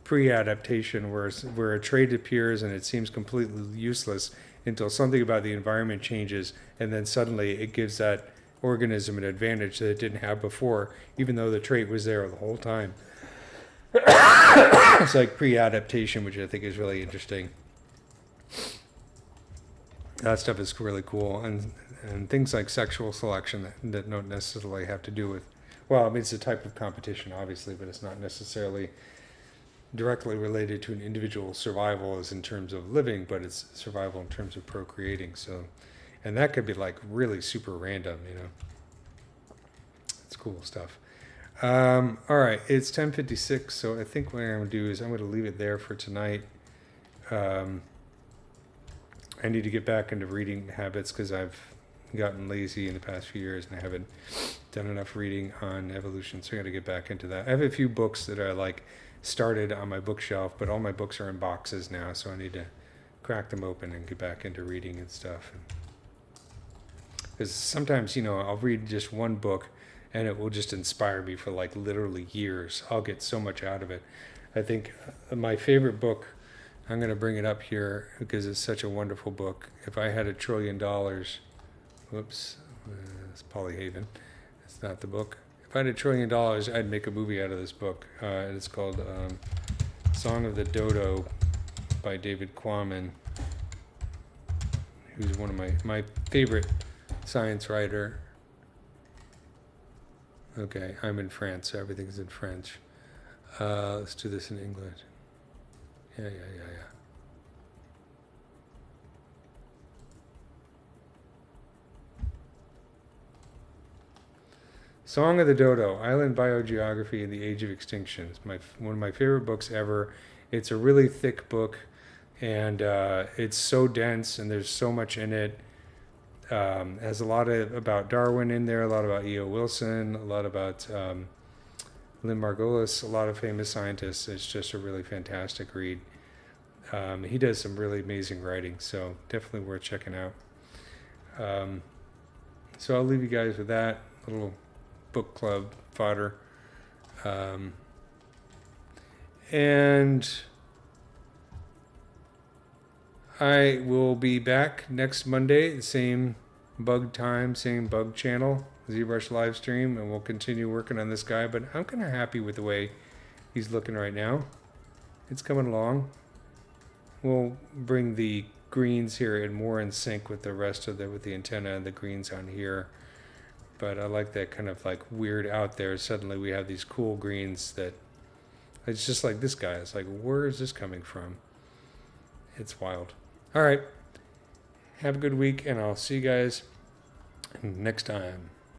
pre-adaptation where a trait appears and it seems completely useless until something about the environment changes, and then suddenly it gives that organism an advantage that it didn't have before, even though the trait was there the whole time. It's like pre-adaptation, which I think is really interesting. That stuff is really cool, and things like sexual selection that don't necessarily have to do with, well, I mean, it's a type of competition, obviously, but it's not necessarily directly related to an individual's survival as in terms of living, but it's survival in terms of procreating. So, and that could be like really super random, you know. It's cool stuff. All right, it's 10:56, so I think what I'm going to do is I'm going to leave it there for tonight. I need to get back into reading habits because I've gotten lazy in the past few years and I haven't done enough reading on evolution, so I got to get back into that. I have a few books that are like started on my bookshelf, but all my books are in boxes now, so I need to crack them open and get back into reading and stuff. Because sometimes, you know, I'll read just one book and it will just inspire me for like literally years. I'll get so much out of it. I think my favorite book, I'm going to bring it up here because it's such a wonderful book. If I had $1 trillion, whoops, it's Polyhaven. It's not the book. If I had $1 trillion, I'd make a movie out of this book. And it's called Song of the Dodo by David Quammen, who's one of my favorite science writer. Okay, I'm in France, so everything's in French. Let's do this in English. Yeah. Song of the Dodo, Island Biogeography in the Age of Extinction. It's one of my favorite books ever. It's a really thick book, and it's so dense, and there's so much in it. Has a lot about Darwin in there, a lot about E.O. Wilson, a lot about Lynn Margulis, a lot of famous scientists. It's just a really fantastic read. He does some really amazing writing, so definitely worth checking out. So I'll leave you guys with that little book club fodder. And I will be back next Monday, the same bug time, same bug channel, ZBrush live stream, and we'll continue working on this guy, but I'm kind of happy with the way he's looking right now. It's coming along. We'll bring the greens here in more in sync with the rest of with the antenna and the greens on here. But I like that kind of like weird out there. Suddenly we have these cool greens that it's just like this guy. It's like, where is this coming from? It's wild. All right. Have a good week, and I'll see you guys next time.